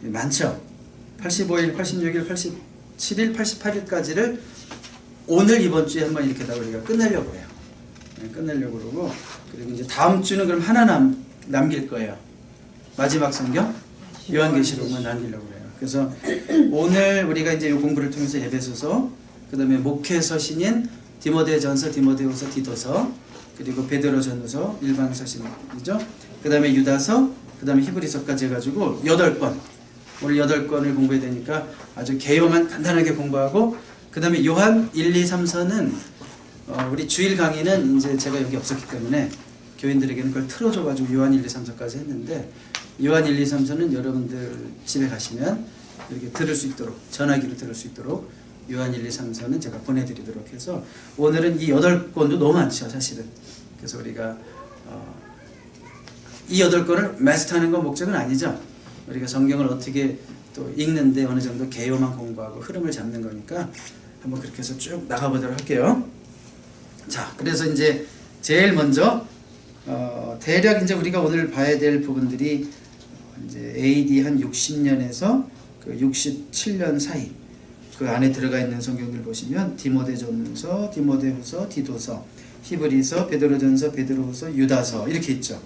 많죠. 85일, 86일, 87일, 88일까지를 오늘 이번 주에 한번 이렇게 다 우리가 끝내려고 해요. 끝내려고 그러고, 그리고 이제 다음 주는 그럼 하나 남길 거예요. 마지막 성경 요한계시록만 남기려고 해요. 그래서 오늘 우리가 이제 이 공부를 통해서 에베소서, 그 다음에 목회서신인 디모데전서, 디모데후서, 디도서, 그리고 베드로전서 일반 서신이죠. 그 다음에 유다서, 그 다음에 히브리서까지 해가지고 8권, 오늘 8권을 공부해야 되니까 아주 개요만 간단하게 공부하고, 그 다음에 요한 1, 2, 3서는 우리 주일 강의는 이제 제가 여기 없었기 때문에 교인들에게는 그걸 틀어줘가지고 요한 1, 2, 3서까지 했는데, 요한 1, 2, 3서는 여러분들 집에 가시면 이렇게 들을 수 있도록, 전화기로 들을 수 있도록 요한 1, 2, 3서는 제가 보내드리도록 해서, 오늘은 이 8권도 너무 많죠 사실은. 그래서 우리가 이 8권을 마스터하는 건 목적은 아니죠. 우리가 성경을 어떻게 또 읽는데 어느 정도 개요만 공부하고 흐름을 잡는 거니까 한번 그렇게 해서 쭉 나가보도록 할게요. 자, 그래서 이제 제일 먼저 대략 이제 우리가 오늘 봐야 될 부분들이 이제 AD 한 60년에서 그 67년 사이 그 안에 들어가 있는 성경들 보시면 디모데전서, 디모데후서, 디도서, 히브리서, 베드로전서, 베드로후서, 유다서 이렇게 있죠.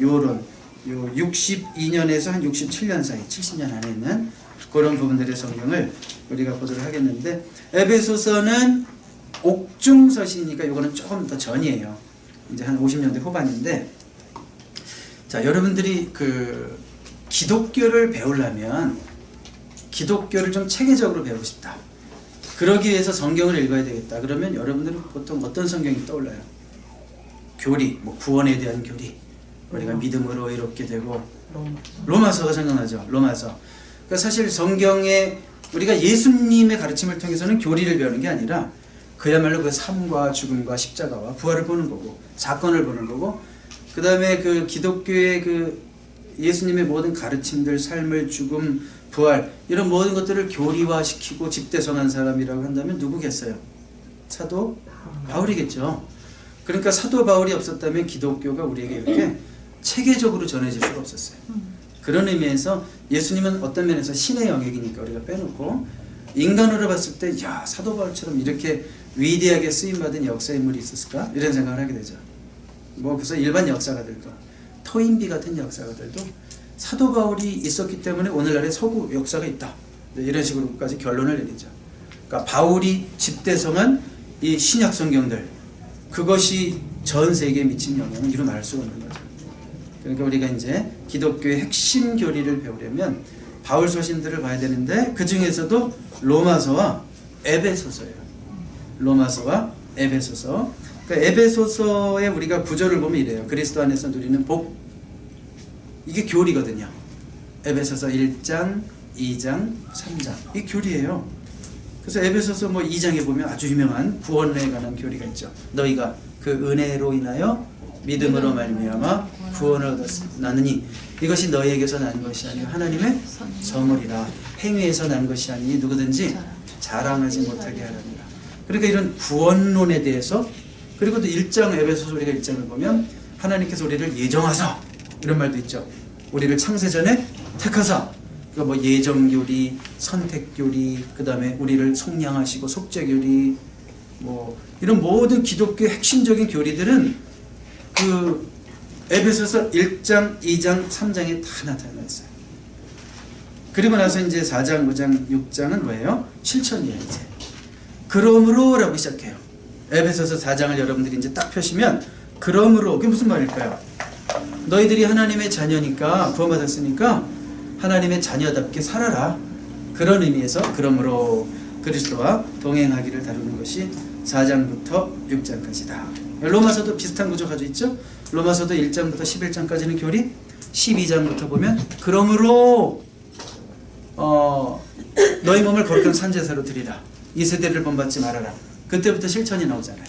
요런 요 62년에서 한 67년 사이 70년 안에 있는 그런 부분들의 성경을 우리가 보도록 하겠는데, 에베소서는 옥중서시니까 이거는 조금 더 전이에요. 이제 한 50년대 후반인데, 자, 여러분들이 그 기독교를 배우려면 기독교를 좀 체계적으로 배우고 싶다, 그러기 위해서 성경을 읽어야 되겠다 그러면 여러분들은 보통 어떤 성경이 떠올라요? 교리, 뭐 구원에 대한 교리, 우리가 믿음으로 의롭게 되고, 로마서가 생각나죠. 로마서. 그러니까 사실 성경에 우리가 예수님의 가르침을 통해서는 교리를 배우는 게 아니라 그야말로 그 삶과 죽음과 십자가와 부활을 보는 거고, 사건을 보는 거고, 그 다음에 그 기독교의 그 예수님의 모든 가르침들, 삶을, 죽음, 부활, 이런 모든 것들을 교리화시키고 집대성한 사람이라고 한다면 누구겠어요? 사도 바울이겠죠. 그러니까 사도 바울이 없었다면 기독교가 우리에게 이렇게 체계적으로 전해질 수가 없었어요. 그런 의미에서 예수님은 어떤 면에서 신의 영역이니까 우리가 빼놓고, 인간으로 봤을 때 야, 사도 바울처럼 이렇게 위대하게 쓰임받은 역사 인물이 있었을까? 이런 생각을 하게 되죠. 뭐 그래서 일반 역사가들도, 토인비 같은 역사가들도 사도 바울이 있었기 때문에 오늘날의 서구 역사가 있다, 이런 식으로까지 결론을 내리죠. 그러니까 바울이 집대성한 이 신약 성경들, 그것이 전 세계에 미친 영향은 이루 말할 수가 없는 거죠. 그러니까 우리가 이제 기독교의 핵심 교리를 배우려면 바울 서신들을 봐야 되는데, 그 중에서도 로마서와 에베소서예요. 로마서와 에베소서. 그러니까 에베소서의 우리가 구절을 보면 이래요. 그리스도 안에서 누리는 복, 이게 교리거든요. 에베소서 1장, 2장, 3장, 이게 교리예요. 그래서 에베소서 뭐 2장에 보면 아주 유명한 구원에 관한 교리가 있죠. 너희가 그 은혜로 인하여 믿음으로 말미암아 구원을 얻었나니 이것이 너희에게서 난 것이 아니요 하나님의 선물이라. 행위에서 난 것이 아니니 누구든지 자랑하지 못하게 하랍니다. 그러니까 이런 구원론에 대해서, 그리고 또 1장 에베소서 우리가 1장을 보면 하나님께서 우리를 예정하사, 이런 말도 있죠. 우리를 창세전에 택하사. 그러니까 뭐 예정교리, 선택교리, 그 다음에 우리를 속량하시고 속죄교리, 뭐 이런 모든 기독교의 핵심적인 교리들은 그 에베소서 1장, 2장, 3장에 다 나타나 있어요. 그리고 나서 이제 4장, 5장, 6장은 뭐예요? 실천이에요. 이제 그러므로 라고 시작해요. 에베소서 4장을 여러분들이 이제 딱 펴시면 그러므로, 그게 무슨 말일까요? 너희들이 하나님의 자녀니까, 구원받았으니까 하나님의 자녀답게 살아라, 그런 의미에서 그러므로 그리스도와 동행하기를 다루는 것이 4장부터 6장까지다. 로마서도 비슷한 구조 가지고 있죠. 로마서도 1장부터 11장까지는 교리, 12장부터 보면 그러므로 너희 몸을 거룩한 산제사로 드리라, 이 세대를 본받지 말아라. 그때부터 실천이 나오잖아요.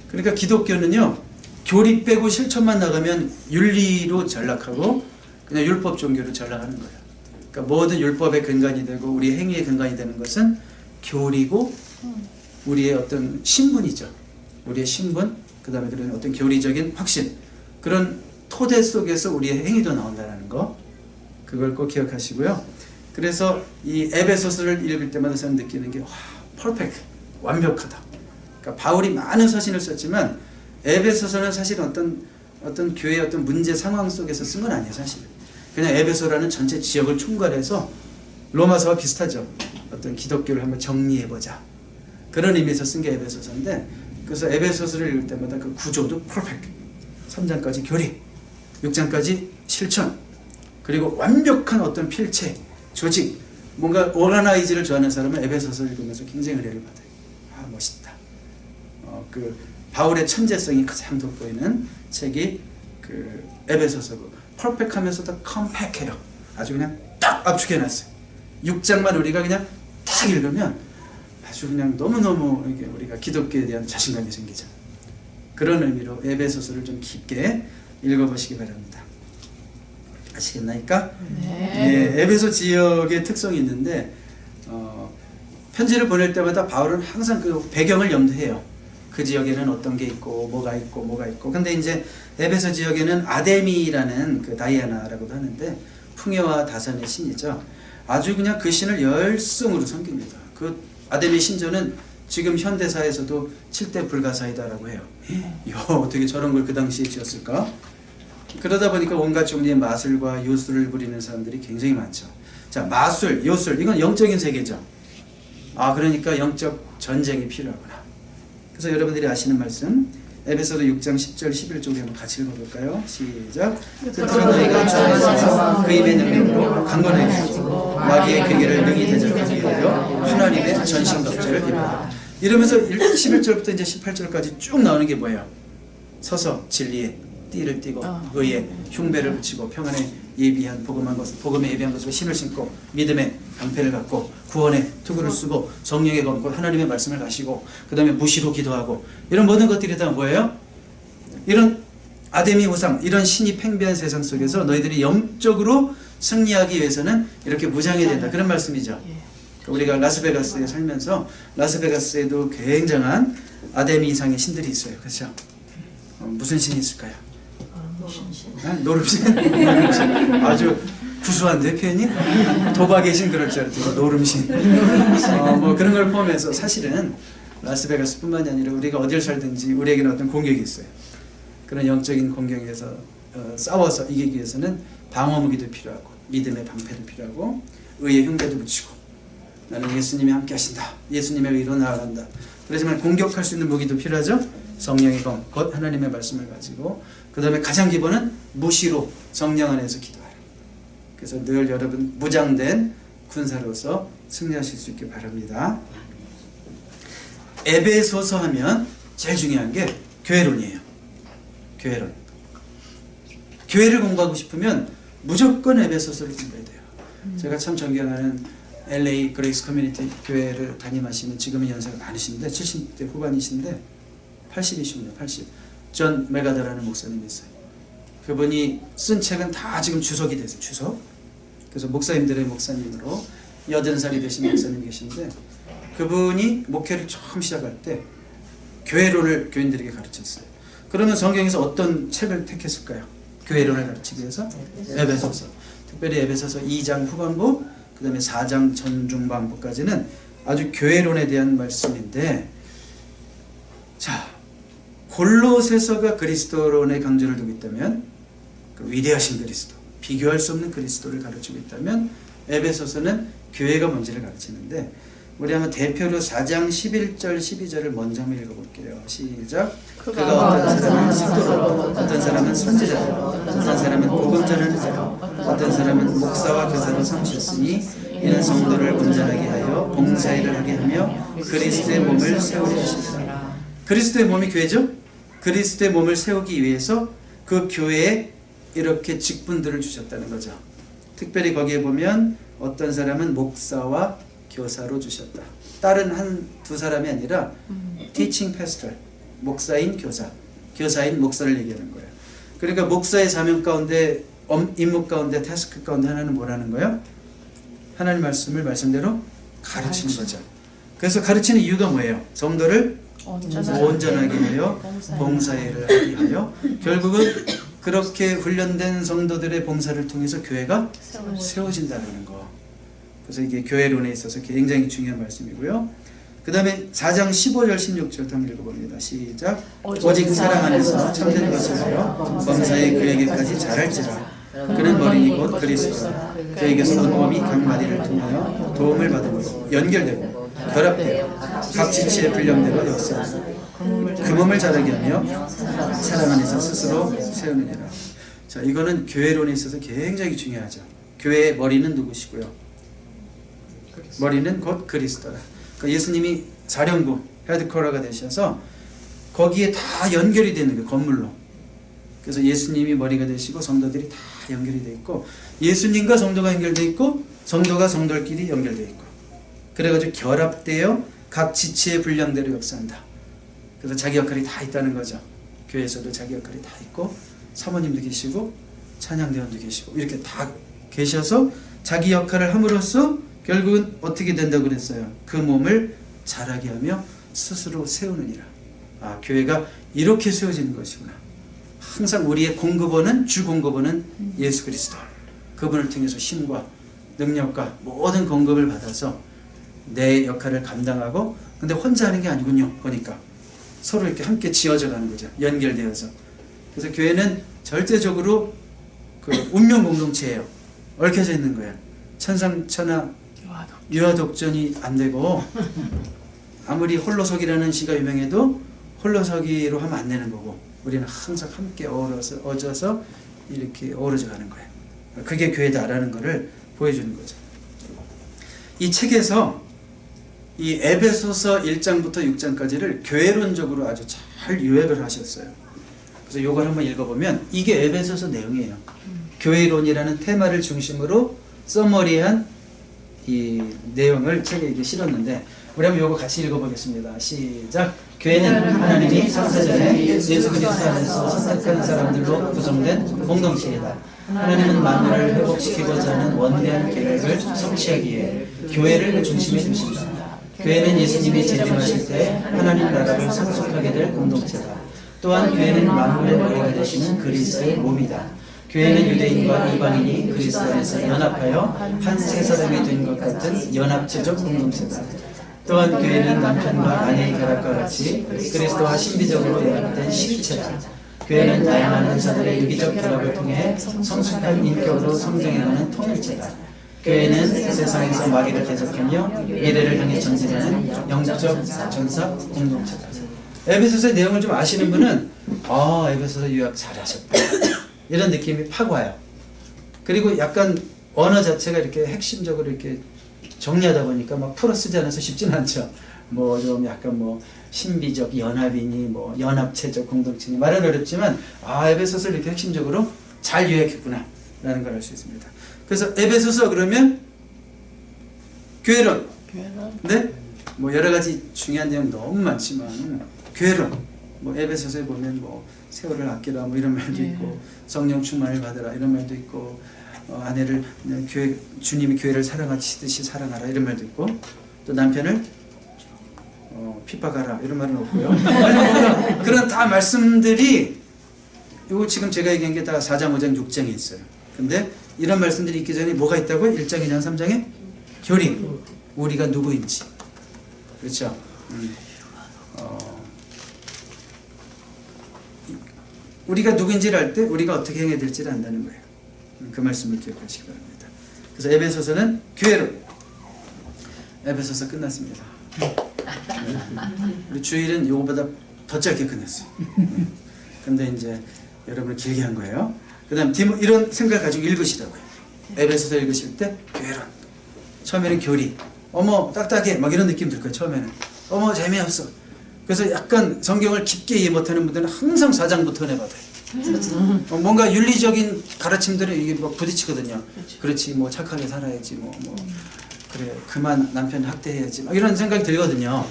그러니까 기독교는요, 교리 빼고 실천만 나가면 윤리로 전락하고 그냥 율법 종교로 전락하는 거예요. 그러니까 모든 율법의 근간이 되고 우리의 행위의 근간이 되는 것은 교리고 우리의 어떤 신분이죠. 우리의 신분, 그 다음에 그런 어떤 교리적인 확신, 그런 토대 속에서 우리의 행위도 나온다는 거, 그걸 꼭 기억하시고요. 그래서 이 에베소서를 읽을 때마다 저는 느끼는 게 와, 퍼펙트, 완벽하다. 그러니까 바울이 많은 서신을 썼지만 에베소서는 사실 어떤 교회의 어떤 문제 상황 속에서 쓴 건 아니에요, 사실은. 그냥 에베소라는 전체 지역을 총괄해서 로마서와 비슷하죠. 어떤 기독교를 한번 정리해보자. 그런 의미에서 쓴 게 에베소서인데, 그래서 에베소서를 읽을 때마다 그 구조도 퍼펙트. 3장까지 교리, 6장까지 실천, 그리고 완벽한 어떤 필체, 조직, 뭔가 오가나이즈를 좋아하는 사람은 에베소서를 읽으면서 굉장히 은혜를 받아요. 아, 멋있다. 그 바울의 천재성이 가장 돋보이는 책이 그 에베소서고, 퍼펙트하면서도 컴팩해요. 아주 그냥 딱 압축해놨어요. 6장만 우리가 그냥 딱 읽으면 아주 그냥 너무너무 이게 우리가 기독교에 대한 자신감이 생기죠. 그런 의미로 에베소서를 좀 깊게 읽어보시기 바랍니다. 아시겠나이까? 네. 예, 에베소 지역의 특성이 있는데 편지를 보낼 때마다 바울은 항상 그 배경을 염두해요. 그 지역에는 어떤 게 있고 뭐가 있고. 근데 이제 에베소 지역에는 아데미라는 그 다이아나라고도 하는데 풍요와 다산의 신이죠. 아주 그냥 그 신을 열성으로 섬깁니다. 그 아데미 신전은 지금 현대사에서도 7대 불가사이다라고 해요. 이야, 어떻게 저런 걸 그 당시에 지었을까? 그러다 보니까 온갖 종류의 마술과 요술을 부리는 사람들이 굉장히 많죠. 자, 마술, 요술, 이건 영적인 세계죠. 아, 그러니까 영적 전쟁이 필요하구나. 그래서 여러분들이 아시는 말씀, 에베소서 6장 10절 11절에 한번 같이 읽어볼까요? 시작. 그들은 너희가 주 안에서 그 입의 능력으로 강건하게 하고 마귀의 괴계를 능히 대적하게 하여 하나님의 전신갑주를 입어라. 이러면서 11절부터 이제 18절까지 쭉 나오는 게 뭐예요? 서서 진리의 띠를 띠고 의의 흉배를 붙이고 평안에 예비한 복음에 예비한 것으로 신을 신고 믿음의 방패를 갖고 구원의 투구를 쓰고 성령의 검고 하나님의 말씀을 가시고 그 다음에 무시로 기도하고 이런 모든 것들이 다 뭐예요? 이런 아데미 우상, 이런 신이 팽배한 세상 속에서 너희들이 영적으로 승리하기 위해서는 이렇게 무장해야 된다. 그런 말씀이죠. 우리가 라스베가스에 살면서 라스베가스에도 굉장한 아데미 이상의 신들이 있어요. 그렇죠? 무슨 신이 있을까요? 노름신? 아주 구수한데 표현이? 도박의 신 그럴 줄 알았더니 노름신. 뭐 그런 걸 포함해서 사실은 라스베가스뿐만이 아니라 우리가 어딜 살든지 우리에게는 어떤 공격이 있어요. 그런 영적인 공격에서 싸워서 이기기 위해서는 방어무기도 필요하고 믿음의 방패도 필요하고 의의 흉배도 붙이고 나는 예수님이 함께 하신다. 예수님의 의로 나아간다. 그렇지만 공격할 수 있는 무기도 필요하죠. 성령의 검, 곧 하나님의 말씀을 가지고 그 다음에 가장 기본은 무시로 성령 안에서 기도하라. 그래서 늘 여러분 무장된 군사로서 승리하실 수 있길 바랍니다. 에베소서 하면 제일 중요한 게 교회론이에요. 교회론. 교회를 공부하고 싶으면 무조건 에베소서를 공부해야 돼요. 제가 참 존경하는 LA 그레이스 커뮤니티 교회를 담임하시는 지금은 연세가 많으신데 70대 후반이신데 80이시군요. 80. 존 메가더라는 목사님이 있어요. 그분이 쓴 책은 다 지금 주석이 됐어요. 주석. 그래서 목사님들의 목사님으로 80살이 되신 목사님 계신데 그분이 목회를 처음 시작할 때 교회론을 교인들에게 가르쳤어요. 그러면 성경에서 어떤 책을 택했을까요? 교회론을 가르치기 위해서? 에베소서. 특별히 에베소서 2장 후반부 그 다음에 4장 전중반부까지는 아주 교회론에 대한 말씀인데, 자, 골로새서가 그리스도론의 강조를 두고 있다면, 그 위대하신 그리스도, 비교할 수 없는 그리스도를 가르치고 있다면 에베소서는 교회가 뭔지를 가르치는데, 우리 한번 대표로 4장 11절 12절을 먼저 한번 읽어볼게요. 시작. 그가 어떤 사람은 사도로, 어떤 사람은 선지자로, 어떤 사람은 복음 전하는 자로, 어떤 사람은 목사와 교사로 삼으셨으니 이는 성도를 온전하게 하여 봉사일을 하게 하며 그리스도의 몸을 세우려 하시니라. 그리스도의 몸이 교회죠? 그리스도의 몸을 세우기 위해서 그 교회에 이렇게 직분들을 주셨다는 거죠. 특별히 거기에 보면 어떤 사람은 목사와 교사로 주셨다. 다른 한두 사람이 아니라 teaching pastor, 목사인 교사, 교사인 목사를 얘기하는 거예요. 그러니까 목사의 사명 가운데, 임무 가운데, 태스크 가운데 하나는 뭐라는 거예요? 하나님 말씀을 말씀대로 가르치는 거죠. 그래서 가르치는 이유가 뭐예요? 성도를 온전하게 하여 봉사일을 하게 하여, 결국은 그렇게 훈련된 성도들의 봉사를 통해서 교회가 세워진다는 거. 그래서 이게 교회론에 있어서 굉장히 중요한 말씀이고요. 그 다음에 4장 15절 16절 한번 읽어봅니다. 시작. 오직 사랑 안에서 참된 것을 하여 범사에 그에게까지 자랄지라. 그는 머리니 곧 그리스도라. 그에게서 온 몸이 각 마디를 통하여 도움을 받음으로 연결되고 결합되어 각 지체의 분량대로 역사하고 그 몸을 자라게 하며 사랑 안에서 스스로 세우느니라. 자, 이거는 교회론에 있어서 굉장히 중요하죠. 교회의 머리는 누구시고요? 머리는 곧 그리스도라. 그러니까 예수님이 사령부 헤드쿼터가 되셔서 거기에 다 연결이 되는 거예요. 건물로. 그래서 예수님이 머리가 되시고 성도들이 다 연결이 돼 있고, 예수님과 성도가 연결돼 있고 성도가 성도끼리 연결돼 있고, 그래가지고 결합되어 각 지체의 분량대로 역사한다. 그래서 자기 역할이 다 있다는 거죠. 교회에서도 자기 역할이 다 있고, 사모님도 계시고 찬양대원도 계시고 이렇게 다 계셔서 자기 역할을 함으로써 결국은 어떻게 된다고 그랬어요? 그 몸을 자라게 하며 스스로 세우느니라. 아, 교회가 이렇게 세워지는 것이구나. 항상 우리의 공급원은, 주 공급원은 예수 그리스도. 그분을 통해서 힘과 능력과 모든 공급을 받아서 내 역할을 감당하고, 근데 혼자 하는 게 아니군요. 보니까 서로 이렇게 함께 지어져 가는 거죠. 연결되어서. 그래서 교회는 절대적으로 그 운명 공동체예요. 얽혀져 있는 거예요. 천상천하 유아독전이 안 되고, 아무리 홀로서기라는 시가 유명해도 홀로서기로 하면 안 되는 거고, 우리는 항상 함께 어져서 이렇게 어우러져 가는 거예요. 그게 교회다라는 것을 보여주는 거죠. 이 책에서 이 에베소서 1장부터 6장까지를 교회론적으로 아주 잘 요약을 하셨어요. 그래서 이걸 한번 읽어보면 이게 에베소서 내용이에요. 교회론이라는 테마를 중심으로 써머리한 이 내용을 책에 이렇게 실었는데, 우리 한번 이거 같이 읽어보겠습니다. 시작. 교회는 하나님이 창세전에 예수 그리스도 안에서 선택한 사람들로 구성된 공동체이다. 하나님은 만물을 회복시키고자 하는 원대한 계획을 성취하기에 교회를 중심에 두신다. 교회는 예수님이 재림하실 때 하나님 나라를 상속하게 될 공동체다. 또한 교회는 만물의 머리가 되시는 그리스도의 몸이다. 교회는 유대인과 이방인이 그리스도 안에서 연합하여 한 세 사람이 된 것 같은 연합체적 공동체다. 또한 교회는 남편과 아내의 결합과 같이 그리스도와 신비적으로 연합된 실체다. 교회는 다양한 은사들의 유기적 결합을 통해 성숙한 인격으로 성장해가는 통일체다. 교회는 세상에서 마귀를 대적하며 미래를 향해 전진하는 영적 전사 공동체다. 에베소서의 내용을 좀 아시는 분은 에베소서 요약 잘하셨다, 이런 느낌이 팍 와요. 그리고 약간 언어 자체가 이렇게 핵심적으로 이렇게 정리하다 보니까 막 풀어 쓰지 않아서 쉽진 않죠. 뭐 좀 약간 뭐 신비적 연합이니 뭐 연합체적 공동체니 말은 어렵지만, 에베소서를 이렇게 핵심적으로 잘 요약했구나 라는 걸 알 수 있습니다. 그래서 에베소서 그러면 교회론. 네? 뭐 여러 가지 중요한 내용 너무 많지만 교회론. 뭐 에베소서에 보면 뭐 세월을 아끼라 뭐 이런 말도 있고, 성령 충만을 받으라 이런 말도 있고, 아내를 교회, 주님이 교회를 사랑하시듯이 사랑하라 이런 말도 있고, 또 남편을 핍박하라 이런 말은 없고요. 그런 다 말씀들이 이거 지금 제가 얘기한 게 다 4장, 5장, 6장에 있어요. 근데 이런 말씀들이 있기 전에 뭐가 있다고요? 1장, 2장, 3장에 교리, 우리가 누구인지. 그렇죠? 우리가 누구인지를 알 때 우리가 어떻게 행해야 될지를 안다는 거예요. 그 말씀을 기억하시기 바랍니다. 그래서 에베소서는 교회론. 에베소서 끝났습니다. 우리 주일은 이거보다 더 짧게 끝냈어요. 근데 이제 여러분은 길게 한 거예요. 그 다음 이런 생각을 가지고 읽으시라고요. 에베소서 읽으실 때 교회론. 처음에는 교리. 어머 딱딱해 막 이런 느낌 들 거예요. 처음에는 어머 재미없어. 그래서 약간 성경을 깊게 이해 못하는 분들은 항상 4장부터 내받아요. 뭔가 윤리적인 가르침들은 이게 뭐 부딪히거든요. 그렇지 뭐 착하게 살아야지 뭐 그래 그만 남편 학대해야지 막 이런 생각이 들거든요.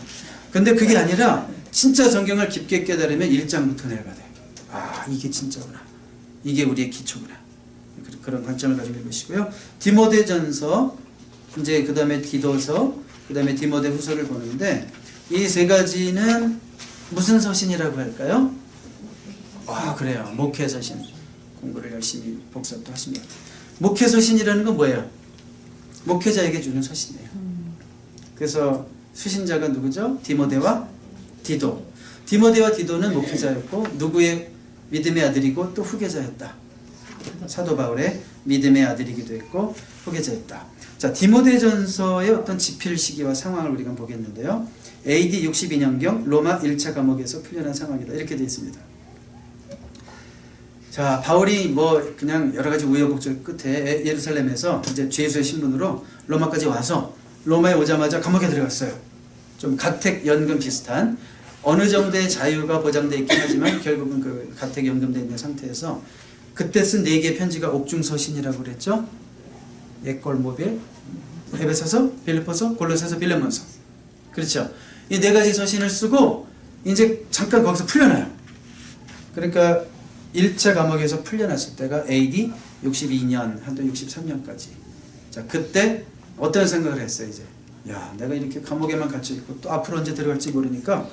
근데 그게 아니라 진짜 성경을 깊게 깨달으면 1장부터 내받아요. 이게 진짜구나. 이게 우리의 기초구나. 그런 관점을 가지고 읽으시고요. 디모데전서, 이제 그 다음에 디도서, 그 다음에 디모데 후서를 보는데, 이 세 가지는 무슨 서신이라고 할까요? 그래요. 목회서신. 공부를 열심히 복습도 하신 것 같아요. 목회서신이라는 건 뭐예요? 목회자에게 주는 서신이에요. 그래서 수신자가 누구죠? 디모데와 디도. 디모데와 디도는 목회자였고 누구의 믿음의 아들이고 또 후계자였다. 사도 바울의 믿음의 아들이기도 했고 후계자였다. 자, 디모데전서의 어떤 집필 시기와 상황을 우리가 보겠는데요. AD 62년경 로마 1차 감옥에서 풀려난 상황이다. 이렇게 되어 있습니다. 자, 바울이 뭐 그냥 여러 가지 우여곡절 끝에 예루살렘에서 이제 죄수의 신분으로 로마까지 와서 로마에 오자마자 감옥에 들어갔어요. 좀 가택 연금 비슷한 어느 정도의 자유가 보장되어 있긴 하지만 결국은 그 가택 연금되어 있는 상태에서 그때 쓴 4개의 편지가 옥중서신이라고 그랬죠. 옛골모빌, 에베소서, 빌립보서, 골로새서, 빌레몬서. 그렇죠. 이 4가지 서신을 쓰고 이제 잠깐 거기서 풀려나요. 그러니까 1차 감옥에서 풀려났을 때가 AD 62년 한도 63년까지. 자, 그때 어떤 생각을 했어요. 이제 야, 내가 이렇게 감옥에만 갇혀 있고 또 앞으로 언제 들어갈지 모르니까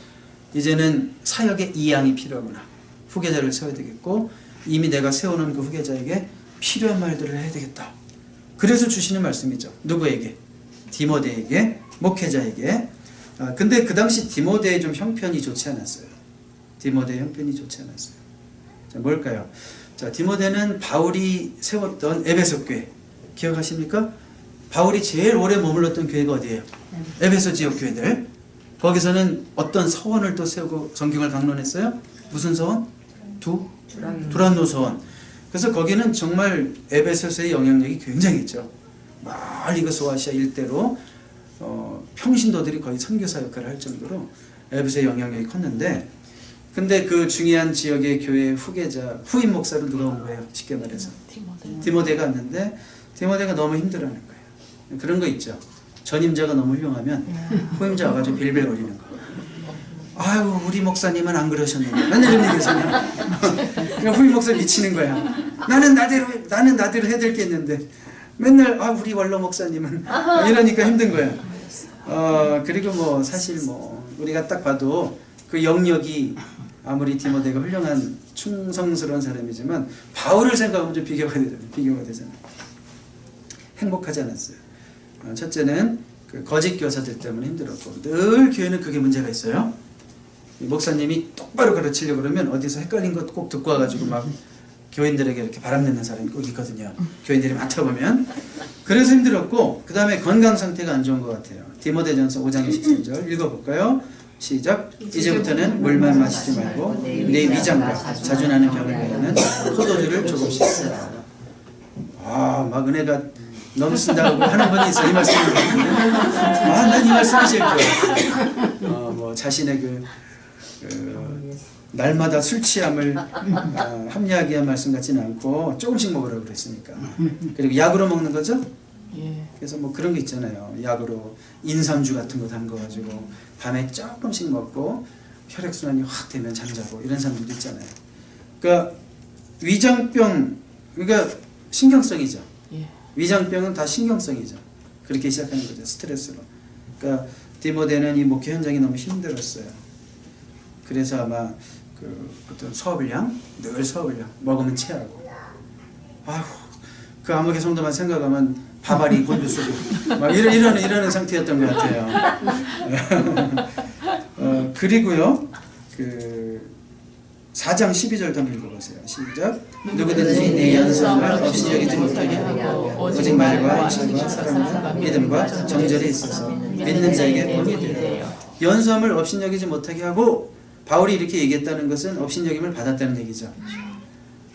이제는 사역의 이양이 필요하구나. 후계자를 세워야 되겠고 이미 내가 세워놓은 그 후계자에게 필요한 말들을 해야 되겠다. 그래서 주시는 말씀이죠. 누구에게? 디모데에게, 목회자에게. 근데 그 당시 디모데의 좀 형편이 좋지 않았어요. 디모데의 형편이 좋지 않았어요. 자, 뭘까요? 자, 디모데는 바울이 세웠던 에베소 교회 기억하십니까? 바울이 제일 오래 머물렀던 교회가 어디예요? 에베소 지역 교회들. 거기서는 어떤 서원을 또 세우고 성경을 강론했어요? 무슨 서원? 두란노 서원. 그래서 거기는 정말 에베소서의 영향력이 굉장했죠. 멀리 그 소아시아 일대로 평신도들이 거의 선교사 역할을 할 정도로 에베소의 영향력이 컸는데, 근데 그 중요한 지역의 교회 후계자, 후임 목사로 누가 온 거예요? 쉽게 말해서 디모데가 왔는데 디모데가 너무 힘들어하는 거예요. 그런 거 있죠. 전임자가 너무 훌륭하면 후임자 와가지고 빌빌거리는 거. 아유, 우리 목사님은 안 그러셨는데 맨날 이런 얘기 하잖아요. 후임 목사 미치는 거야. 나는 나대로 해드릴 게 있는데 맨날 우리 원로 목사님은 이러니까 힘든 거야. 그리고 뭐 사실 뭐 우리가 딱 봐도 그 영역이 아무리 디모데가 훌륭한 충성스러운 사람이지만 바울을 생각하면 좀 비교가 되잖아요. 행복하지 않았어요. 첫째는 그 거짓 교사들 때문에 힘들었고, 늘 교회는 그게 문제가 있어요. 목사님이 똑바로 가르치려고 그러면 어디서 헷갈린 것 꼭 듣고 와가지고 막 교인들에게 이렇게 바람내는 사람이 꼭 있거든요. 교인들이 많다 보면. 그래서 힘들었고, 그 다음에 건강 상태가 안 좋은 것 같아요. 디모데전서 5장 23절 읽어볼까요? 시작. 이제부터는 물만 마시지 말고 내 위장과 자주 나는 병을 내는 포도주를 조금씩 쓰라. 막 은혜가 넘친다고 하는 분이 있어. 이 말씀을 듣는데 난 이 말씀이 제일 좋아요. 뭐 자신의 그 날마다 술 취함을 합리하게 한 말씀 같지는 않고 조금씩 먹으라고 그랬으니까. 그리고 약으로 먹는 거죠. 그래서 뭐 그런 게 있잖아요. 약으로 인삼주 같은 거 담궈가지고 밤에 조금씩 먹고 혈액순환이 확 되면 잠자고 이런 사람들도 있잖아요. 그러니까 위장병, 그러니까 신경성이죠. 위장병은 다 신경성이죠. 그렇게 시작하는 거죠. 스트레스로. 그러니까 디모데는 이 목회 현장이 너무 힘들었어요. 그래서 아마 그 어떤 서울량, 늘 서울량 먹으면 체하고, 그 암흑의 성도만 생각하면 바바리 곤두쓰고 막 이러는 상태였던 것 같아요. 그리고요, 그 4장 12절 더 읽어보세요. 시작. 누구든지 내 연성을 없이 여기지 못하게 하고 오직 말과 행실과 사랑과 믿음과 정절이 있어서 믿는 자에게 본이 되라. 연성을 없이 여기지 못하게 하고, 바울이 이렇게 얘기했다는 것은 업신여김을 받았다는 얘기죠.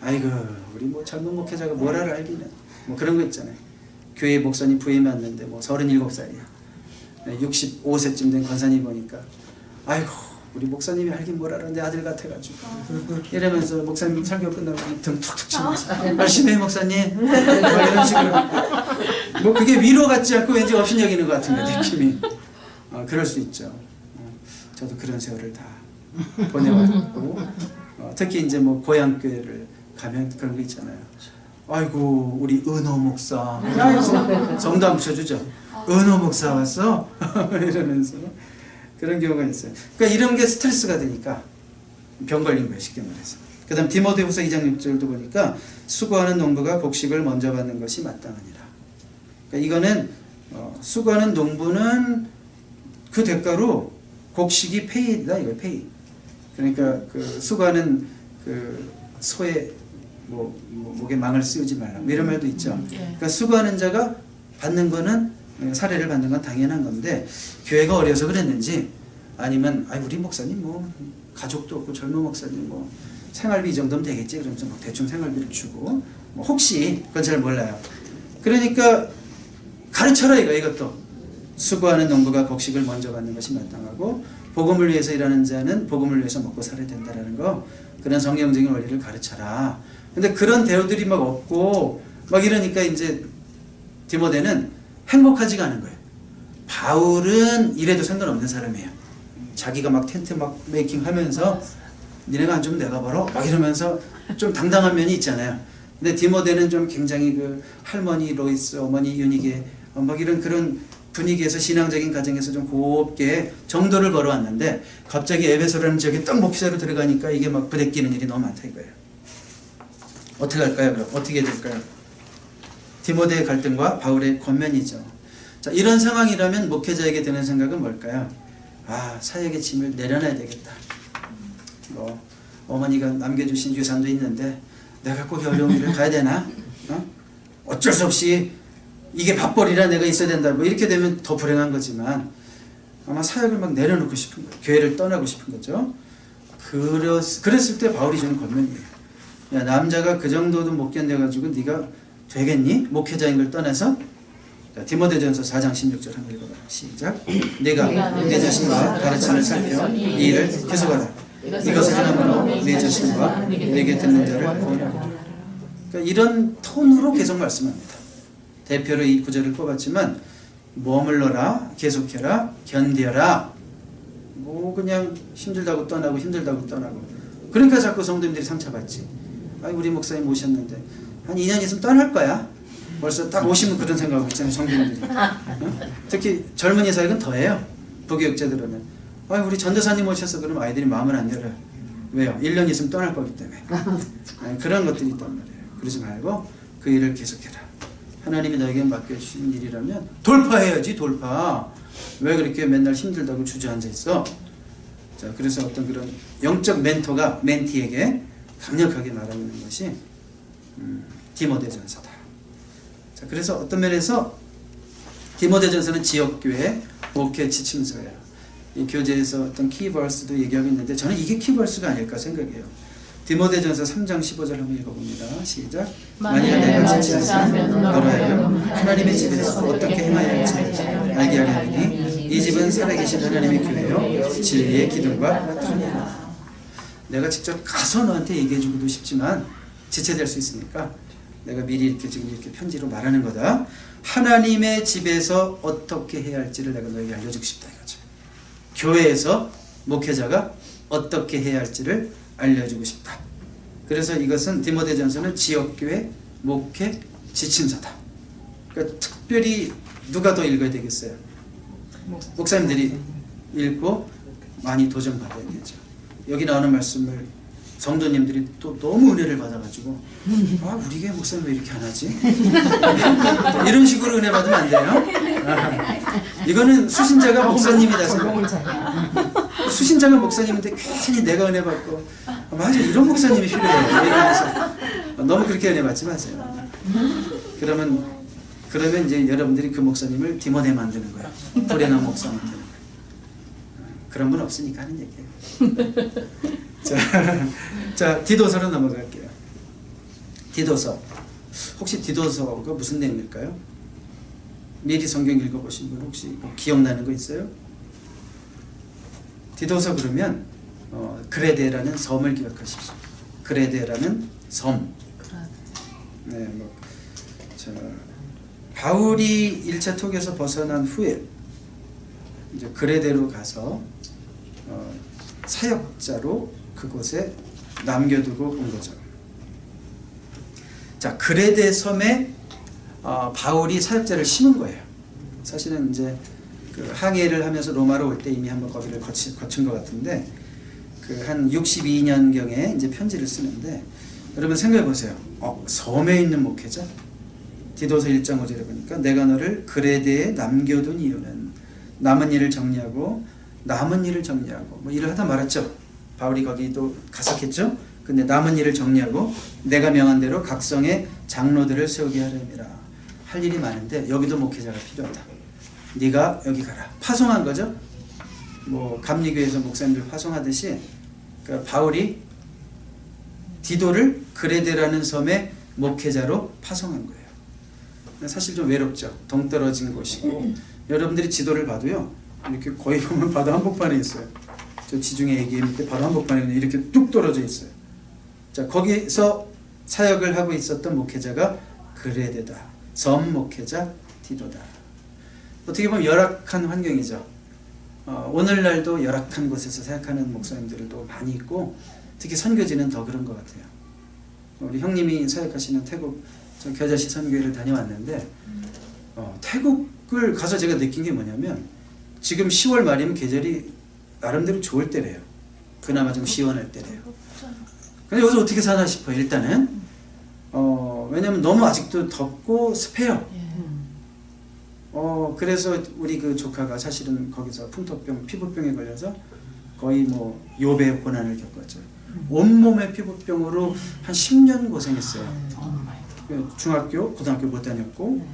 아이고, 우리 뭐 젊은 목회자가 뭐라를 알기는, 뭐 그런 거 있잖아요. 교회 목사님 부임이 왔는데 뭐 37살이야. 65세쯤 된 권사님 보니까 아이고, 우리 목사님이 알긴 뭘 알아, 내 아들 같아가지고 이러면서 목사님 설교 끝나고 등 툭툭 치면서 열심히 해 목사님 뭐 이런 식으로, 뭐 그게 위로 같지 않고 왠지 업신여기는 것 같은 거 느낌이. 그럴 수 있죠. 저도 그런 세월을 다 보내왔고, 특히 이제 뭐 고향교회를 가면 그런 거 있잖아요. 아이고, 우리 은호 목사, 성도 안 붙여주죠. 은호 목사 왔어? 이러면서 그런 경우가 있어요. 그러니까 이런 게 스트레스가 되니까 병 걸린 거예요, 쉽게 말해서. 그 다음 디모데후서 2장 6절도 보니까 수고하는 농부가 곡식을 먼저 받는 것이 마땅하니라. 그러니까 이거는 수고하는 농부는 그 대가로 곡식이 페이다 이거 페이. 그러니까 그 수고하는 그 소의 목에 망을 씌우지 말라 이런 말도 있죠. 그러니까 수고하는 자가 받는 거는 사례를 받는 건 당연한 건데 교회가 어려서 그랬는지 아니면 우리 목사님 뭐 가족도 없고 젊은 목사님 뭐 생활비 이 정도면 되겠지 그러면서 막 대충 생활비를 주고 뭐 혹시 그건 잘 몰라요. 그러니까 가르쳐라 이것도 수고하는 농부가 곡식을 먼저 받는 것이 마땅하고 복음을 위해서 일하는 자는 복음을 위해서 먹고 살아야 된다라는 거 그런 성경적인 원리를 가르쳐라. 근데 그런 대우들이 막 없고 막 이러니까 이제 디모데는 행복하지가 않은 거예요. 바울은 이래도 상관없는 사람이에요. 자기가 막 텐트 막 메이킹 하면서 니네가 안 주면 내가 벌어 막 이러면서 좀 당당한 면이 있잖아요. 근데 디모데는 좀 굉장히 그 할머니 로이스 어머니 유니게 막 이런 그런 분위기에서 신앙적인 가정에서 좀 곱게 정도를 걸어왔는데 갑자기 에베소라는 지역에 딱 목회자로 들어가니까 이게 막 부대끼는 일이 너무 많다 이거예요. 어떻게 할까요? 그럼 어떻게 될까요? 디모데의 갈등과 바울의 권면이죠. 자, 이런 상황이라면 목회자에게 드는 생각은 뭘까요? 사역의 짐을 내려놔야 되겠다. 어머니가 남겨주신 유산도 있는데 내가 꼭 어려운 길을 가야 되나? 어쩔 수 없이 이게 밥벌이라 내가 있어야 된다. 뭐 이렇게 되면 더 불행한 거지만 아마 사역을 막 내려놓고 싶은 거예요. 교회를 떠나고 싶은 거죠. 그랬을 때 바울이 주는 권면이에요. 야, 남자가 그 정도도 못 견뎌가지고 네가 되겠니? 목회자인 걸 떠나서 디모데전서 4장 16절 한번 읽어봐. 시작. 내가 내 자신과 가르침을 살펴 이 일을 계속하라. 이것을 하나님으로 내 자신과 내게 듣는 자를 구원하라. 그러니까 이런 톤으로 계속 말씀합니다. 대표로 이 구절을 뽑았지만 머물러라, 계속해라, 견뎌라. 뭐 그냥 힘들다고 떠나고 힘들다고 떠나고. 그러니까 자꾸 성도님들이 상처받지. 우리 목사님 오셨는데 한 2년 있으면 떠날 거야. 벌써 딱 오시면 그런 생각하고 있잖아요, 성도님들이. 특히 젊은이 사역은 더해요. 부교육자들은. 우리 전도사님 오셔서 그러면 아이들이 마음을 안 열어요. 왜요? 1년 있으면 떠날 거기 때문에. 그런 것들이 있단 말이에요. 그러지 말고 그 일을 계속해라. 하나님이 너에게 맡겨주신 일이라면 돌파해야지, 돌파. 왜 그렇게 맨날 힘들다고 주저앉아 있어? 자, 그래서 어떤 그런 영적 멘토가 멘티에게 강력하게 말하고 있는 것이 디모데전서다. 자, 그래서 어떤 면에서 디모데전서는 지역교회 목회 지침서예요. 이 교재에서 어떤 키버스도 얘기하고 있는데 저는 이게 키버스가 아닐까 생각해요. 디모데전서 3장 15절 한번 읽어봅니다. 시작. 만일 내가 지치지 않으면 너로 하여금 하나님의 집에서 어떻게 행해야 할지 알게 하려니 이 집은 살아계신 하나님의 교회요 진리의 기둥과 터이라. 내가 직접 가서 너한테 얘기해주고도 싶지만 지체될 수 있으니까 내가 미리 이렇게 지금 이렇게 편지로 말하는 거다. 하나님의 집에서 어떻게 해야 할지를 내가 너에게 알려주고 싶다 이거죠. 교회에서 목회자가 어떻게 해야 할지를 알려주고 싶다. 그래서 이것은 디모데전서는 지역교회 목회 지침서다. 그러니까 특별히 누가 더 읽어야 되겠어요? 목사님들이 읽고 많이 도전받아야 되죠. 여기 나오는 말씀을 성도님들이 또 너무 은혜를 받아가지고 우리 교회 목사님 왜 이렇게 안 하지? 이런 식으로 은혜 받으면 안 돼요. 이거는 수신자가 목사님이다 생각. 수신자가 목사님인데 괜히 내가 은혜 받고 맞아 이런 목사님이 필요해 이러면서 너무 그렇게 은혜 받지 마세요. 그러면 이제 여러분들이 그 목사님을 디모데 만드는 거야. 불행한 목사 만드는 거야. 그런 분 없으니까 하는 얘기예요. 자, 디도서로 넘어갈게요. 디도서. 혹시 디도서가 무슨 내용일까요? 미리 성경 읽어보신 분 혹시 기억나는 거 있어요? 디도서 그러면 그레데라는 섬을 기억하십시오. 그레데라는 섬. 네, 바울이 1차 톡에서 벗어난 후에 이제 그레데로 가서 사역자로 그곳에 남겨두고 온 거죠. 자, 그레데 섬에 바울이 사역자를 심은 거예요. 사실은 이제 그 항해를 하면서 로마로 올 때 이미 한번 거기를 거친 것 같은데 그 한 62년경에 이제 편지를 쓰는데 여러분 생각해 보세요. 섬에 있는 목회자? 디도서 1장 5절에 보니까 내가 너를 그레데에 남겨둔 이유는 남은 일을 정리하고 뭐 일을 하다 말았죠. 바울이 거기도 갔었겠죠. 근데 남은 일을 정리하고 내가 명한 대로 각성의 장로들을 세우게 하려니라. 할 일이 많은데 여기도 목회자가 필요하다. 네가 여기 가라. 파송한 거죠. 뭐 감리교에서 목사님들 파송하듯이 그러니까 바울이 디도를 그레데라는 섬의 목회자로 파송한 거예요. 사실 좀 외롭죠. 동떨어진 곳이고 여러분들이 지도를 봐도요. 이렇게 거의 보면 바다 한복판에 있어요. 저 지중해 얘기 밑에 바다 한복판에 이렇게 뚝 떨어져 있어요. 자, 거기서 사역을 하고 있었던 목회자가 그레데다. 섬 목회자 디도다. 어떻게 보면 열악한 환경이죠. 오늘날도 열악한 곳에서 사역하는 목사님들도 많이 있고 특히 선교지는 더 그런 것 같아요. 우리 형님이 사역하시는 태국 겨자시 선교회를 다녀왔는데 태국을 가서 제가 느낀 게 뭐냐면 지금 10월 말이면 계절이 나름대로 좋을 때래요. 그나마 좀 시원할 때래요. 근데 여기서 어떻게 사나 싶어요. 일단은 왜냐면 너무 아직도 덥고 습해요. 그래서 우리 그 조카가 사실은 거기서 풍토병, 피부병에 걸려서 거의 뭐 요배 고난을 겪었죠. 온몸의 피부병으로 한 10년 고생했어요. 중학교, 고등학교 못 다녔고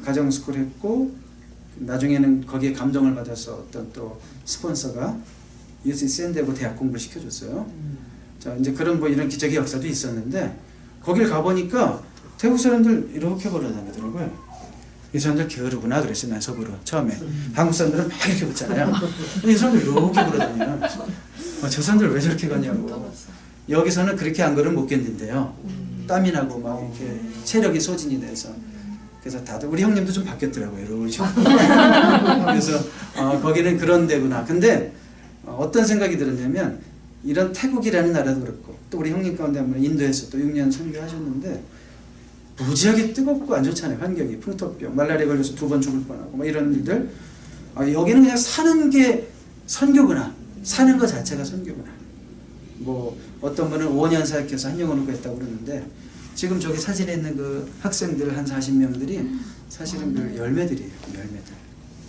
가정스쿨 했고 나중에는 거기에 감동을 받아서 어떤 또 스폰서가 UC 샌디에고 대학 공부를 시켜줬어요. 자, 이제 그런 뭐 이런 기적의 역사도 있었는데 거길 가보니까 태국 사람들 이렇게 걸어 다니더라고요. 이 사람들 게으르구나 그랬어요. 난 속으로 처음에. 한국 사람들은 막 이렇게 걷잖아요. 이 사람들 이렇게 걸어 다녀요. 저 사람들 왜 저렇게 가냐고. 여기서는 그렇게 안 걸으면 못 견딘대요. 땀이 나고 막 이렇게 체력이 소진이 돼서. 그래서 다들 우리 형님도 좀 바뀌었더라고요. 이러죠. 그래서 거기는 그런 데구나. 근데 어떤 생각이 들었냐면 이런 태국이라는 나라도 그렇고 또 우리 형님 가운데 한번 인도에서 또 6년 선교하셨는데 무지하게 뜨겁고 안 좋잖아요. 환경이 풍토병, 말라리아 걸려서 2번 죽을 뻔하고 뭐 이런 일들. 여기는 그냥 사는 게 선교구나. 사는 것 자체가 선교구나. 뭐 어떤 분은 5년 사역해서 한영원을 했다고 그러는데 지금 저기 사진에 있는 그 학생들 한 40명들이 사실은 그 열매들이에요. 열매들.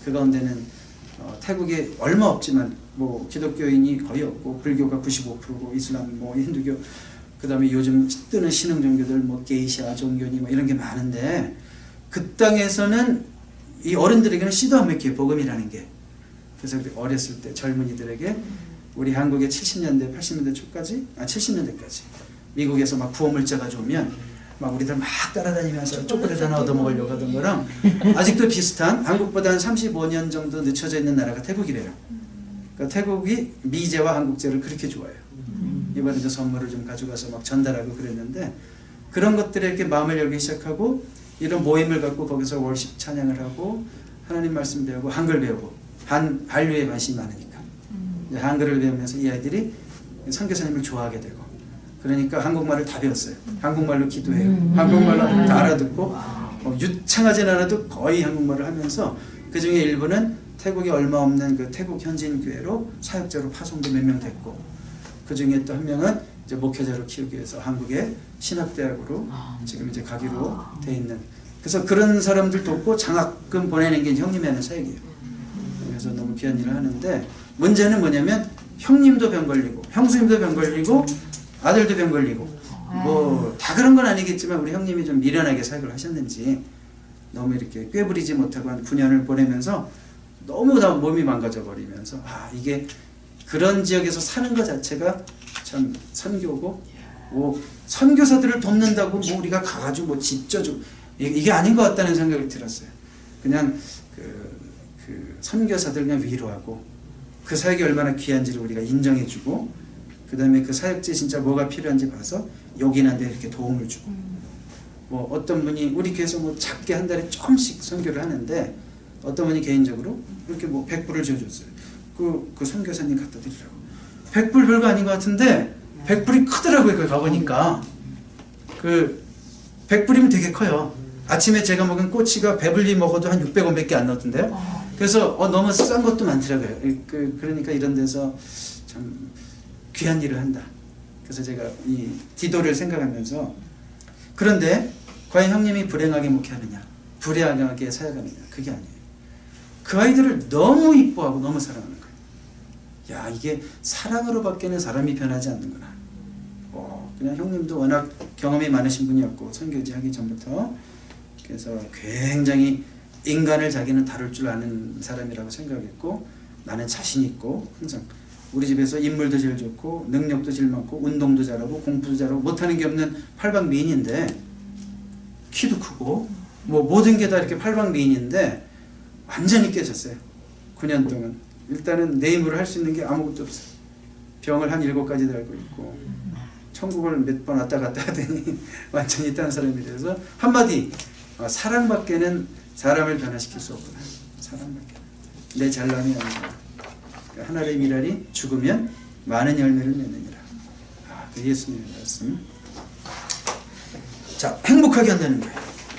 그 가운데는 태국에 얼마 없지만 뭐 기독교인이 거의 없고 불교가 95%고 이슬람 뭐 힌두교 그 다음에 요즘 뜨는 신흥 종교들 뭐 게이샤 종교니 뭐 이런 게 많은데 그 땅에서는 이 어른들에게는 씨도 안 먹히게 복음이라는 게. 그래서 어렸을 때 젊은이들에게 우리 한국의 70년대 80년대 초까지 70년대까지 미국에서 막 부호물자 가져오면 막 우리들 막 따라다니면서 초콜릿 하나 얻어먹으려고 하던 거랑 아직도 비슷한 한국보다 한 35년 정도 늦춰져 있는 나라가 태국이래요. 그러니까 태국이 미제와 한국제를 그렇게 좋아해요. 이번에 이제 선물을 좀 가져가서 막 전달하고 그랬는데 그런 것들에 이렇게 마음을 열기 시작하고 이런 모임을 갖고 거기서 월십 찬양을 하고 하나님 말씀 배우고 한글 배우고 한류에 관심이 많으니까 이제 한글을 배우면서 이 아이들이 선교사님을 좋아하게 되고 그러니까 한국말을 다 배웠어요. 한국말로 기도해요. 한국말로 다 알아듣고 유창하진 않아도 거의 한국말을 하면서 그 중에 일부는 태국에 얼마 없는 그 태국 현지인 교회로 사역자로 파송도 몇 명 됐고 그 중에 또 한 명은 이제 목회자로 키우기 위해서 한국의 신학대학으로 지금 이제 가기로 돼 있는. 그래서 그런 사람들 돕고 장학금 보내는 게 형님이 하는 사역이에요. 그래서 너무 귀한 일을 하는데 문제는 뭐냐면 형님도 병 걸리고 형수님도 병 걸리고 아들도 병 걸리고 뭐 다 그런 건 아니겠지만 우리 형님이 좀 미련하게 사역을 하셨는지 너무 이렇게 꾀부리지 못하고 한 9년을 보내면서 너무 다 몸이 망가져 버리면서 이게 그런 지역에서 사는 것 자체가 참 선교고 뭐 선교사들을 돕는다고 뭐 우리가 가가지고 뭐 짓져주고 이게 아닌 것 같다는 생각이 들었어요. 그냥 그 선교사들 그냥 위로하고 그 사역이 얼마나 귀한지를 우리가 인정해주고 그 다음에 그 사역지에 진짜 뭐가 필요한지 봐서 요긴한데 이렇게 도움을 주고 뭐 어떤 분이 우리 교회에서 뭐 작게 한 달에 조금씩 선교를 하는데 어떤 분이 개인적으로 이렇게 뭐 100불을 지어줬어요. 그 선교사님 갖다 드리라고. 100불 별거 아닌 것 같은데 100불이 크더라고요. 거기 가보니까 그 100불이면 되게 커요. 아침에 제가 먹은 꼬치가 배불리 먹어도 한 600원밖에 안 나왔던데요. 그래서 너무 싼 것도 많더라고요. 그러니까 이런 데서 참 귀한 일을 한다. 그래서 제가 이 디도를 생각하면서 그런데 과연 형님이 불행하게 목회하느냐, 불행하게 사역하느냐, 그게 아니에요. 그 아이들을 너무 이뻐하고 너무 사랑하는 거예요. 야, 이게 사랑으로밖에는 사람이 변하지 않는구나. 그냥 형님도 워낙 경험이 많으신 분이었고 선교지 하기 전부터, 그래서 굉장히 인간을 자기는 다룰 줄 아는 사람이라고 생각했고, 나는 자신 있고 항상 우리 집에서 인물도 제일 좋고 능력도 제일 많고 운동도 잘하고 공부도 잘하고 못하는 게 없는 팔방미인인데, 키도 크고 뭐 모든 게 다 이렇게 팔방미인인데 완전히 깨졌어요. 9년 동안. 일단은 내 힘으로 할 수 있는 게 아무것도 없어요. 병을 한 7가지 달고 있고 천국을 몇 번 왔다 갔다 하더니 완전히 딴 사람이 돼서 한마디, 사랑밖에는 사람을 변화시킬 수 없구나. 사랑밖에. 내 잘남이 아니라 하나의 미랄이 죽으면 많은 열매를 맺느니라. 그 예수님의 말씀. 자, 행복하게 한다는 거예요.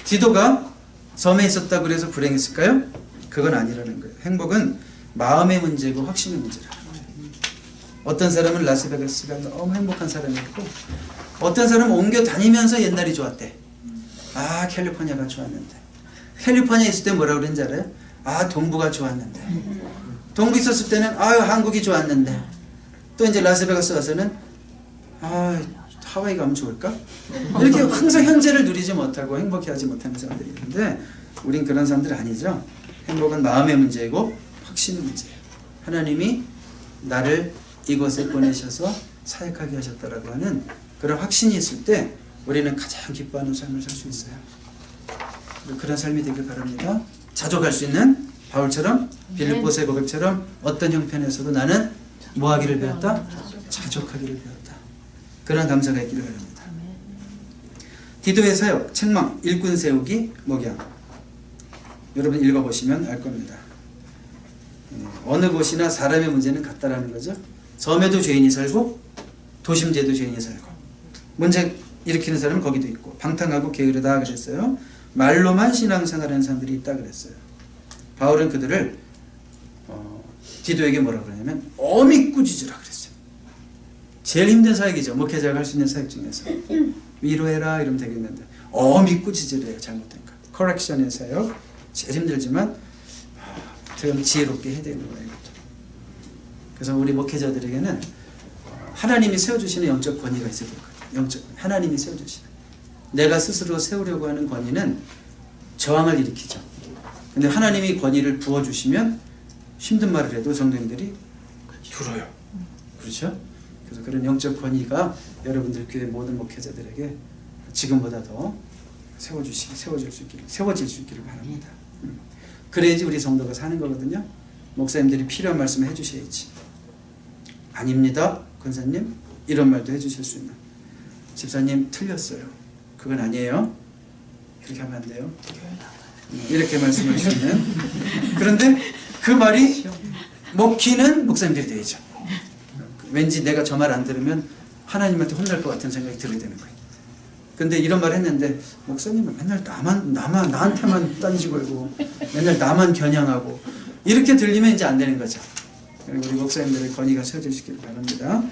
디도가 섬에 있었다고 그래서 불행했을까요? 그건 아니라는 거예요. 행복은 마음의 문제고 확신의 문제라. 어떤 사람은 라스베가스가 너무 행복한 사람이었고, 어떤 사람은 옮겨 다니면서 옛날이 좋았대. 캘리포니아가 좋았는데, 캘리포니아에 있을 때 뭐라고 그랬는지 알아요? 동부가 좋았는데, 동부 있었을 때는 한국이 좋았는데, 또 이제 라스베가스 가서는 하와이 가면 좋을까? 이렇게 항상 현재를 누리지 못하고 행복해하지 못하는 사람들이 있는데, 우린 그런 사람들 아니죠. 행복은 마음의 문제이고 확신의 문제예요. 하나님이 나를 이곳에 보내셔서 사역하게 하셨다라고 하는 그런 확신이 있을 때 우리는 가장 기뻐하는 삶을 살 수 있어요. 그런 삶이 되길 바랍니다. 자족할 수 있는 바울처럼, 빌립보서의 고백처럼 어떤 형편에서도 나는 뭐 하기를 배웠다? 자족하기를 배웠다. 그런 감사가 있기를 바랍니다. 디도의 사역, 책망, 일꾼 세우기, 목양. 여러분 읽어보시면 알 겁니다. 어느 곳이나 사람의 문제는 같다라는 거죠. 섬에도 죄인이 살고 도심지에도 죄인이 살고, 문제 일으키는 사람은 거기도 있고, 방탕하고 게으르다 그랬어요. 말로만 신앙생활하는 사람들이 있다 그랬어요. 바울은 그들을 디도에게 뭐라고 그러냐면 어미꾸짖으라 그랬어요. 제일 힘든 사역이죠. 목회자가 할 수 있는 사역 중에서. 위로해라 이러면 되겠는데 어미꾸짖으래요. 잘못된 거. 커렉션의 사역 제일 힘들지만 좀 지혜롭게 해야 되는 거예요. 이것도. 그래서 우리 목회자들에게는 하나님이 세워주시는 영적 권위가 있어야 될 거예요. 영적 권위. 하나님이 세워주시는. 내가 스스로 세우려고 하는 권위는 저항을 일으키죠. 근데 하나님이 권위를 부어주시면 힘든 말을 해도 성도님들이 들어요. 그렇죠? 그래서 그런 영적 권위가 여러분들 교회 모든 목회자들에게 지금보다 더 세워질 수 있기를 바랍니다. 그래야지 우리 성도가 사는 거거든요. 목사님들이 필요한 말씀을 해주셔야지. 아닙니다, 권사님. 이런 말도 해주실 수 있는. 집사님 틀렸어요. 그건 아니에요. 그렇게 하면 안 돼요. 이렇게 말씀을 주시면. 그런데 그 말이 먹히는 목사님들이 되죠. 왠지 내가 저 말 안 들으면 하나님한테 혼날 것 같은 생각이 들게 되는 거예요. 근데 이런 말 했는데 목사님은 맨날 나한테만 딴지 걸고 맨날 나만 겨냥하고 이렇게 들리면 이제 안 되는 거죠. 우리 목사님들의 권위가 세워질 수 있기를 바랍니다.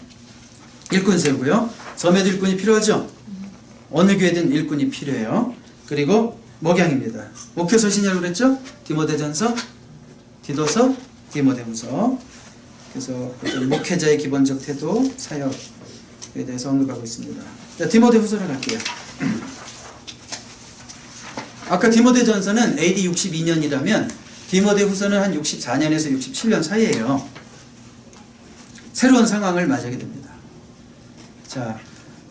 일꾼 세우고요. 섬에도 일꾼이 필요하죠. 어느 교회든 일꾼이 필요해요. 그리고 목양입니다. 목회 서신이라고 그랬죠? 디모데전서, 디도서, 디모데후서. 그래서 목회자의 기본적 태도, 사역에 대해서 언급하고 있습니다. 자, 디모데후서를 갈게요. 아까 디모데전서는 AD 62년이라면 디모데후서는 한 64년에서 67년 사이예요. 새로운 상황을 맞이하게 됩니다. 자,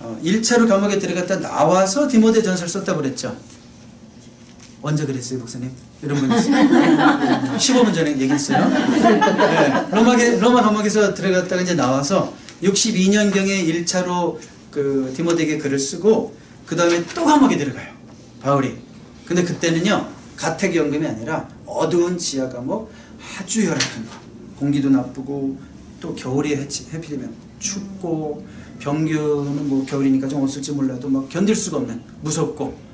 1차로 감옥에 들어갔다 나와서 디모데전서를 썼다고 그랬죠. 언제 그랬어요, 목사님? 이런 분 있어요. 15분 전에 얘기했어요. 네, 로마 감옥에서 들어갔다가 이제 나와서 62년경에 1차로 그 디모데에게 글을 쓰고 그 다음에 또 감옥에 들어가요, 바울이. 근데 그때는요, 가택연금이 아니라 어두운 지하 감옥, 아주 열악한 거. 공기도 나쁘고 또 겨울이 해필이면 춥고 병규는 뭐 겨울이니까 좀 없을지 몰라도 막 견딜 수가 없는, 무섭고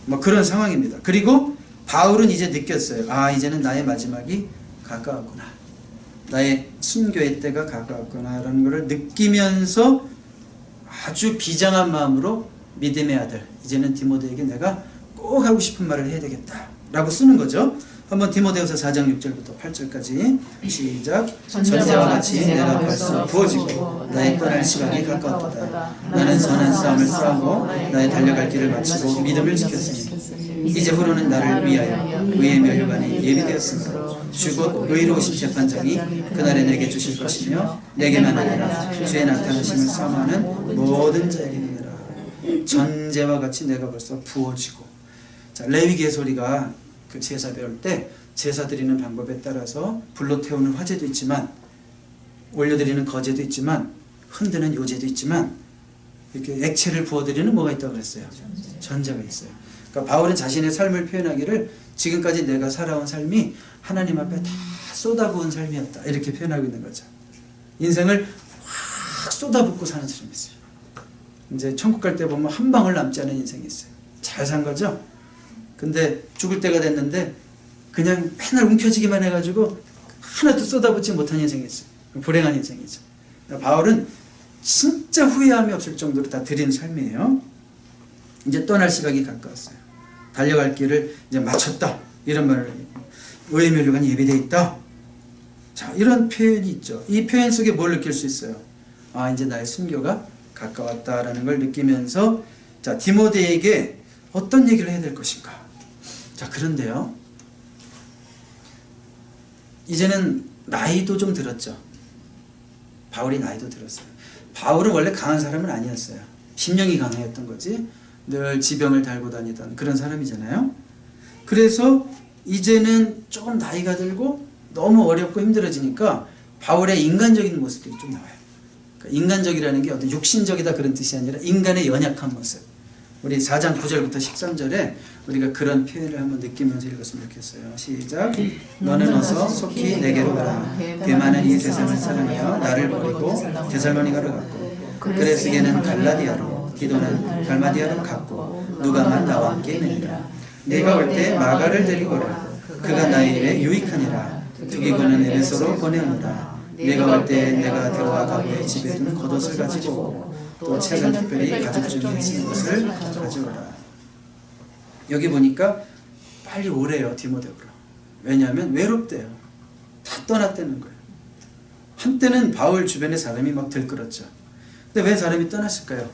뭐 그런 상황입니다. 그리고 바울은 이제 느꼈어요. 아, 이제는 나의 마지막이 가까웠구나. 나의 순교의 때가 가까웠구나 라는 것을 느끼면서 아주 비장한 마음으로 믿음의 아들, 이제는 디모데에게 내가 꼭 하고 싶은 말을 해야 되겠다 라고 쓰는 거죠. 한번 디모데후서 4장 6절부터 8절까지 시작. 전제와 같이 내가 벌써 부어지고 나의 떠날 시간이 가까웠다. 나는 선한 싸움을 싸우고 나의 달려갈 길을 마치고 믿음을 지켰으니 이제 후로는 나를 위하여 의의 면류관이 예비되었으므로 주곧 의로우신 재판장이 그날에 내게 주실 것이며 내게만 아니라 주의 나타나심을 사모하는 모든 자에게 있느니라. 전제와 같이 내가 벌써 부어지고. 자, 레위기의 소리가 그 제사 배울 때 제사 드리는 방법에 따라서 불로 태우는 화제도 있지만 올려드리는 거제도 있지만 흔드는 요제도 있지만 이렇게 액체를 부어드리는 뭐가 있다고 그랬어요? 전제가 있어요. 그러니까 바울은 자신의 삶을 표현하기를 지금까지 내가 살아온 삶이 하나님 앞에 다 쏟아부은 삶이었다 이렇게 표현하고 있는 거죠. 인생을 확 쏟아붓고 사는 사람이 있어요. 이제 천국 갈 때 보면 한 방울 남지 않은 인생이 있어요. 잘 산 거죠? 근데 죽을 때가 됐는데 그냥 맨날 움켜쥐기만 해가지고 하나도 쏟아붓지 못한 인생이 있어요. 불행한 인생이죠. 바울은 진짜 후회함이 없을 정도로 다 드린 삶이에요. 이제 떠날 시각이 가까웠어요. 달려갈 길을 이제 마쳤다 이런 말을 의의 면류관이 예비되어 있다. 자, 이런 표현이 있죠. 이 표현 속에 뭘 느낄 수 있어요? 아, 이제 나의 순교가 가까웠다라는 걸 느끼면서 자, 디모데에게 어떤 얘기를 해야 될 것인가? 자, 그런데요. 이제는 나이도 좀 들었죠. 바울이 나이도 들었어요. 바울은 원래 강한 사람은 아니었어요. 심령이 강했던 거지. 늘 지병을 달고 다니던 그런 사람이잖아요. 그래서 이제는 조금 나이가 들고 너무 어렵고 힘들어지니까 바울의 인간적인 모습들이 좀 나와요. 그러니까 인간적이라는 게 어떤 육신적이다 그런 뜻이 아니라 인간의 연약한 모습. 우리 4장 9절부터 13절에 우리가 그런 표현을 한번 느끼면서 읽었으면 좋겠어요. 시작. 너는 어서 속히 내게로 가라. 대만은 이 세상을 사랑하여 나를 버리고 데살로니가로 갔고 그레스게는 갈라디아로 디도는 갈마디아로 갔고 누가만 나와 함께 있느니라. 내가 올 때 마가를 데리고 오라. 그가 나의 일에 유익하니라. 두기고는 에베소로 보내오노라. 내가 올 때 내가 들어와 가고의 집에 둔 겉옷을 가지고 오고 또 최근 특별히 가족 중에 쓴 것을 가져오라. 여기 보니까 빨리 오래요. 디모데후로. 왜냐하면 외롭대요. 다 떠났다는 거예요. 한때는 바울 주변에 사람이 막 들끓었죠. 근데 왜 사람이 떠났을까요?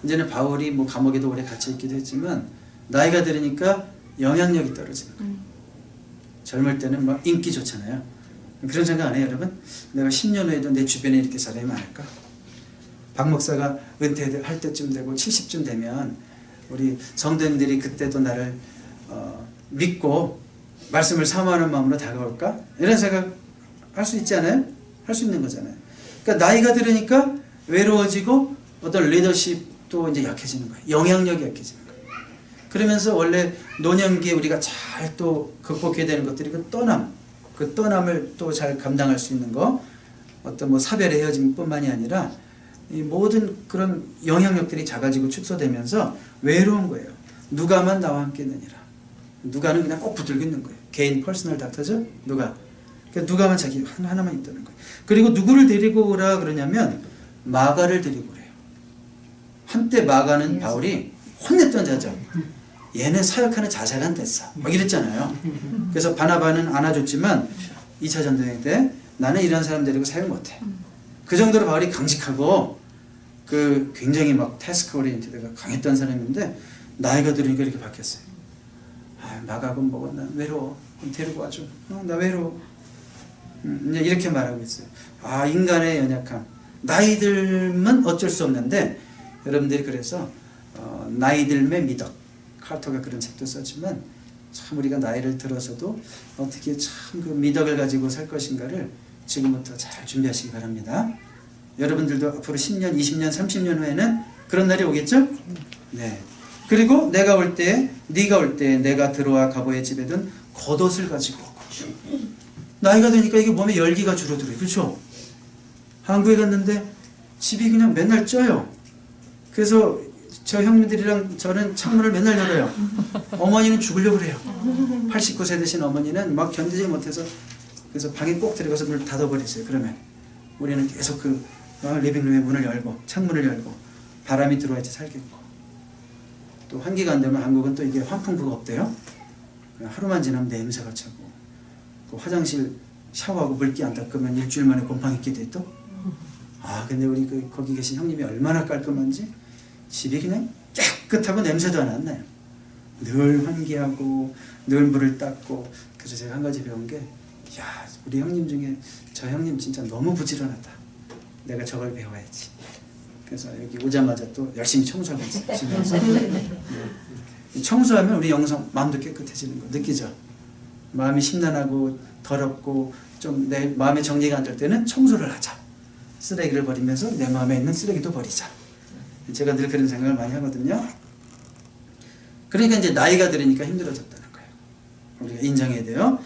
이제는 바울이 뭐 감옥에도 오래 갇혀 있기도 했지만 나이가 들으니까 영향력이 떨어지는 거예요. 젊을 때는 막 인기 좋잖아요. 그런 생각 안 해요, 여러분? 내가 10년 후에도 내 주변에 이렇게 사람이 많을까? 박 목사가 은퇴할 때쯤 되고 70쯤 되면 우리 성도님들이 그때도 나를 믿고 말씀을 사모하는 마음으로 다가올까? 이런 생각 할 수 있지 않아요? 할 수 있는 거잖아요. 그러니까 나이가 들으니까 외로워지고 어떤 리더십도 이제 약해지는 거예요. 영향력이 약해지는 거예요. 그러면서 원래 노년기에 우리가 잘 또 극복해야 되는 것들이 그 떠남, 그 떠남을 또 잘 감당할 수 있는 거, 어떤 뭐 사별의 헤어짐뿐만이 아니라 이 모든 그런 영향력들이 작아지고 축소되면서 외로운 거예요. 누가만 나와 함께 있느니라. 누가는 그냥 꼭 붙들고 있는 거예요. 개인 퍼스널 닥터죠? 누가. 그러니까 누가만 자기 하나만 있다는 거예요. 그리고 누구를 데리고 오라 그러냐면 마가를 데리고 오래요. 한때 마가는 바울이 혼냈던 자죠. 얘는 사역하는 자세가 안 됐어. 막 이랬잖아요. 그래서 바나바는 안아줬지만 2차 전쟁 때 나는 이런 사람 데리고 사역 못해. 그 정도로 바울이 강직하고 그 굉장히 막 태스크 오리엔티드가 강했던 사람인데 나이가 들으니까 이렇게 바뀌었어요. 아, 마가고 뭐고 나 외로워. 데리고 와줘. 나 외로워. 이제 이렇게 말하고 있어요. 아, 인간의 연약함. 나이 들면 어쩔 수 없는데 여러분들이 그래서 나이 들매 미덕. 카르터가 그런 책도 썼지만 참 우리가 나이를 들어서도 어떻게 참 그 미덕을 가지고 살 것인가를 지금부터 잘 준비하시기 바랍니다. 여러분들도 앞으로 10년, 20년, 30년 후에는 그런 날이 오겠죠? 네. 그리고 내가 올 때, 네가 올 때 내가 들어와 가보의 집에 든 겉옷을 가지고 오고. 나이가 되니까 이게 몸에 열기가 줄어들어요. 그렇죠? 한국에 갔는데 집이 그냥 맨날 쪄요. 그래서 저 형님들이랑 저는 창문을 맨날 열어요. 어머니는 죽으려고 그래요. 89세 되신 어머니는 막 견디지 못해서 그래서 방에 꼭 들어가서 문을 닫아버리세요. 그러면 우리는 계속 그 리빙룸의 문을 열고 창문을 열고 바람이 들어와야지 살겠고 또 환기가 안 되면 한국은 또 이게 환풍구가 없대요. 하루만 지나면 냄새가 차고, 그 화장실 샤워하고 물기 안 닦으면 일주일 만에 곰팡이 끼대 또. 근데 우리 거기 계신 형님이 얼마나 깔끔한지 집이 그냥 깨끗하고 냄새도 안 나요. 늘 환기하고 늘 물을 닦고. 그래서 제가 한 가지 배운 게, 야, 우리 형님 중에 저 형님 진짜 너무 부지런하다. 내가 저걸 배워야지. 그래서 여기 오자마자 또 열심히 청소하고 있으면서 청소하면 우리 영성 마음도 깨끗해지는 거 느끼죠? 마음이 심란하고 더럽고 좀 내 마음에 정리가 안 될 때는 청소를 하자. 쓰레기를 버리면서 내 마음에 있는 쓰레기도 버리자. 제가 늘 그런 생각을 많이 하거든요. 그러니까 이제 나이가 들으니까 힘들어졌다는 거예요. 우리가 인정해야 돼요.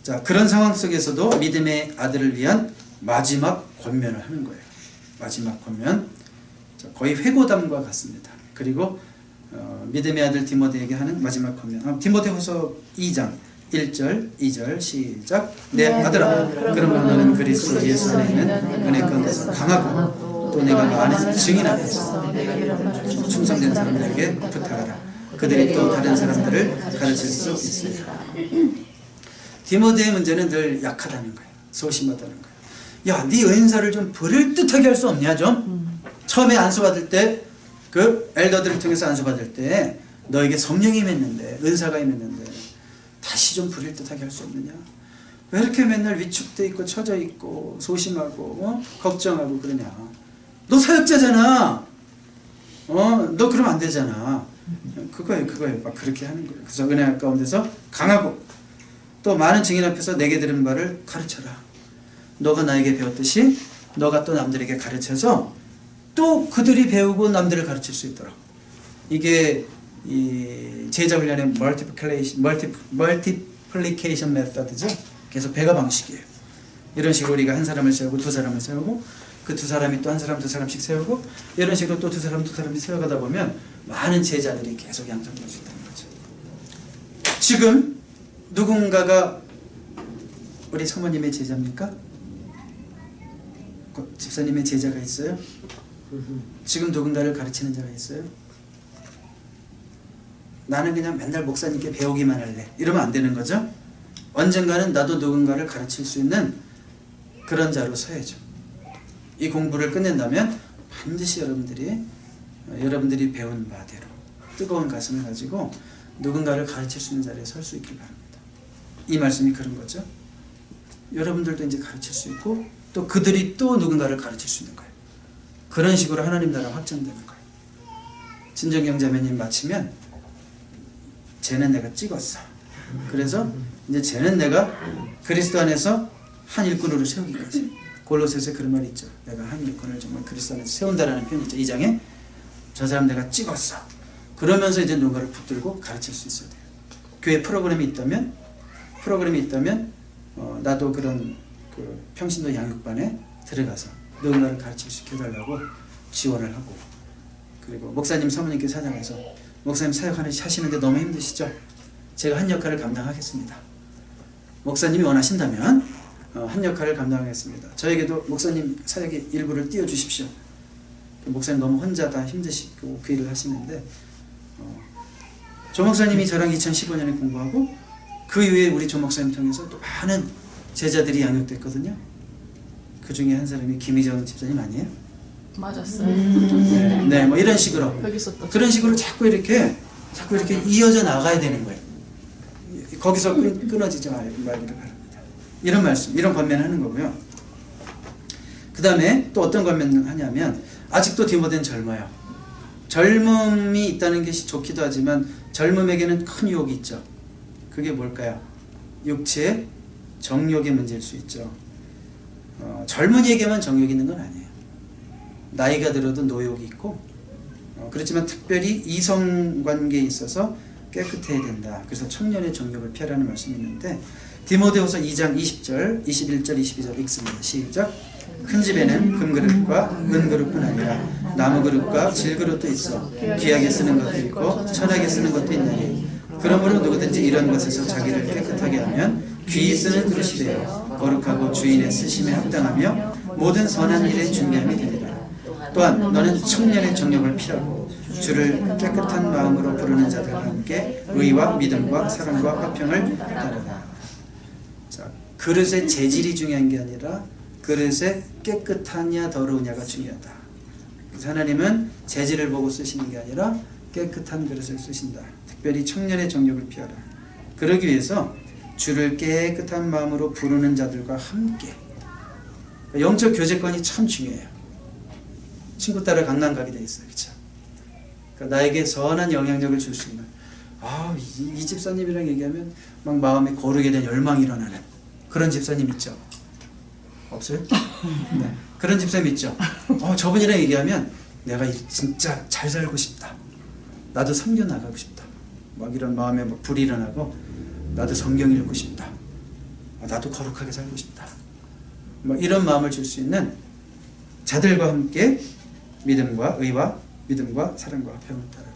자, 그런 상황 속에서도 믿음의 아들을 위한 마지막 권면을 하는 거예요. 마지막 권면. 자, 거의 회고담과 같습니다. 그리고 믿음의 아들 디모데에게 하는 마지막 권면. 디모데후서 2장 1절 2절 시작. 내 아들아, 그러므로 너는 그리스도 예수 안에 있는 은혜 가운데서 강하고 또 내가 많은 증인 앞에서 충성된 사람들에게 부탁하라. 그들이 또 다른 사람들을 가르칠 수 있으리라. 디모데의 문제는 늘 약하다는 거예요. 소심하다는 거예요. 야, 네 은사를 좀 그럴듯하게 할 수 없냐 좀. 처음에 안수받을 때 그 엘더들을 통해서 안수받을 때 너에게 성령이 임했는데, 은사가 임했는데 다시 좀 그럴듯하게 할 수 없느냐. 왜 이렇게 맨날 위축돼 있고 처져 있고 소심하고 걱정하고 그러냐. 너 사역자잖아. 너 그러면 안 되잖아. 그거예요. 막 그렇게 하는 거예요. 그래서 은혜 가운데서 강하고 또 많은 증인 앞에서 내게 들은 바를 가르쳐라. 너가 나에게 배웠듯이 너가 또 남들에게 가르쳐서 또 그들이 배우고 남들을 가르칠 수 있도록. 이게 이 제자 훈련의 멀티플리케이션 메서드죠. 계속 배가 방식이에요. 이런 식으로 우리가 한 사람을 세우고 두 사람을 세우고 그 두 사람이 또 한 사람 두 사람씩 세우고 이런 식으로 또 두 사람 두 사람씩 세워가다 보면 많은 제자들이 계속 양성될 수 있다는 거죠. 지금 누군가가 우리 사모님의 제자입니까? 집사님의 제자가 있어요? 지금 누군가를 가르치는 자가 있어요? 나는 그냥 맨날 목사님께 배우기만 할래. 이러면 안 되는 거죠. 언젠가는 나도 누군가를 가르칠 수 있는 그런 자로 서야죠. 이 공부를 끝낸다면 반드시 여러분들이 배운 바대로 뜨거운 가슴을 가지고 누군가를 가르칠 수 있는 자리에 설 수 있길 바랍니다. 이 말씀이 그런 거죠. 여러분들도 이제 가르칠 수 있고 또 그들이 또 누군가를 가르칠 수 있는 거예요. 그런 식으로 하나님 나라 확장되는 거예요. 진정경 자매님 마치면 쟤는 내가 찍었어. 그래서 이제 쟤는 내가 그리스도 안에서 한 일꾼으로 세우기까지. 골로새서에 그런 말이 있죠. 내가 한 일꾼을 정말 그리스도 안에서 세운다라는 표현이 있죠. 2장에 저 사람 내가 찍었어. 그러면서 이제 누군가를 붙들고 가르칠 수 있어야 돼요. 교회 프로그램이 있다면 나도 그런 그 평신도 양육반에 들어가서 누군가를 가르칠 수 있게 해달라고 지원을 하고, 그리고 목사님 사모님께 찾아가서 목사님 사역하시는데 너무 힘드시죠? 제가 한 역할을 감당하겠습니다. 목사님이 원하신다면 한 역할을 감당하겠습니다. 저에게도 목사님 사역의 일부를 띄워주십시오. 목사님 너무 혼자 다 힘드시고 그 일을 하시는데 조 목사님이 저랑 2015년에 공부하고 그 이후에 우리 조 목사님 통해서 또 많은 제자들이 양육됐거든요. 그 중에 한 사람이 김희정 집사님 아니에요? 맞았어요. 네, 뭐 이런 식으로 그런 식으로 자꾸 이렇게 이어져 나가야 되는 거예요. 거기서 끊어지지 말기를 바랍니다. 이런 말씀, 이런 권면하는 거고요. 그 다음에 또 어떤 권면을 하냐면 아직도 디모데는 젊어요. 젊음이 있다는 것이 좋기도 하지만 젊음에게는 큰 유혹이 있죠. 그게 뭘까요? 육체의 정욕의 문제일 수 있죠. 젊은이에게만 정욕이 있는 건 아니에요. 나이가 들어도 노욕이 있고 그렇지만 특별히 이성관계에 있어서 깨끗해야 된다. 그래서 청년의 정욕을 피하라는 말씀이 있는데 디모데후서 2장 20절, 21절, 22절 읽습니다. 시작. 큰 집에는 금그릇과 은그릇뿐 아니라 나무그릇과 질그릇도 있어 귀하게 쓰는 것도 있고 천하게 쓰는 것도 있나니 그러므로 누구든지 이런 것에서 자기를 깨끗하게 하면 귀히 쓰는 그릇이 되어 거룩하고 주인의 쓰심에 합당하며 모든 선한 일에 준비함이 되리라. 또한 너는 청년의 정욕을 피하고 주를 깨끗한 마음으로 부르는 자들과 함께 의와 믿음과 사랑과 화평을 따르라. 자, 그릇의 재질이 중요한 게 아니라 그릇의 깨끗하냐 더러우냐가 중요하다. 그래서 하나님은 재질을 보고 쓰시는 게 아니라 깨끗한 그릇을 쓰신다. 특별히 청년의 정욕을 피하라. 그러기 위해서 주를 깨끗한 마음으로 부르는 자들과 함께. 영적 교제권이 참 중요해요. 친구 따라 강남 가게 돼 있어요. 그렇죠? 그러니까 나에게 선한 영향력을 줄 수 있는, 이 집사님이랑 얘기하면 막 마음에 거룩에 대한 열망이 일어나는 그런 집사님 있죠? 없어요? 네. 그런 집사님 있죠? 저분이랑 얘기하면 내가 진짜 잘 살고 싶다. 나도 섬겨 나가고 싶다. 막 이런 마음에 막 불이 일어나고 나도 성경 읽고 싶다. 나도 거룩하게 살고 싶다. 뭐 이런 마음을 줄 수 있는 자들과 함께 믿음과 의와 믿음과 사랑과 화평을 따르라.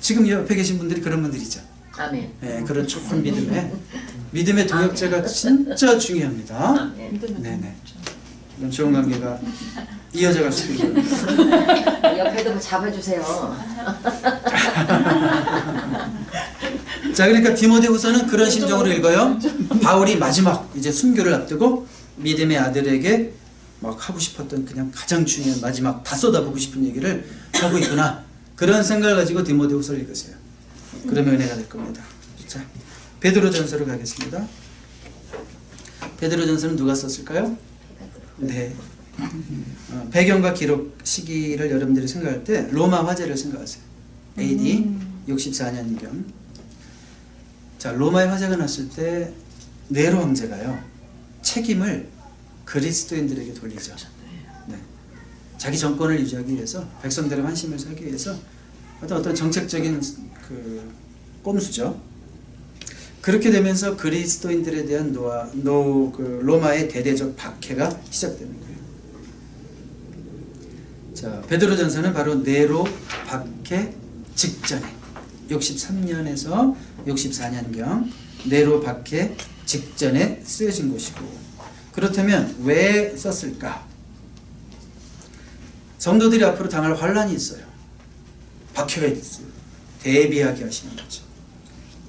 지금 옆에 계신 분들이 그런 분들이죠. 아멘. 네, 그런 촉한 믿음의 동역자가 진짜 중요합니다. 아멘. 네네. 이런 좋은 관계가 이어져 갈 수 있는. 옆에도 뭐 잡아주세요. 자, 그러니까 디모데후서는 그런 심정으로 읽어요. 바울이 마지막 이제 순교를 앞두고 믿음의 아들에게 막 하고 싶었던 그냥 가장 중요한 마지막 다 쏟아보고 싶은 얘기를 하고 있구나. 그런 생각을 가지고 디모데후서를 읽으세요. 그러면 은혜가 될 겁니다. 자, 베드로전서로 가겠습니다. 베드로전서는 누가 썼을까요? 네. 배경과 기록 시기를 여러분들이 생각할 때 로마 화재를 생각하세요. AD 64년경. 자, 로마의 화재가 났을 때 네로 황제가요, 책임을 그리스도인들에게 돌리죠. 네. 자기 정권을 유지하기 위해서, 백성들의 환심을 사기 위해서 어떤 정책적인 그 꼼수죠. 그렇게 되면서 그리스도인들에 대한 로마의 대대적 박해가 시작되는 거예요. 자, 베드로전서는 바로 네로 박해 직전에 63년에서 64년경 네로 박해 직전에 쓰여진 것이고, 그렇다면 왜 썼을까? 성도들이 앞으로 당할 환란이 있어요. 박해가 있어요. 대비하게 하시는 거죠.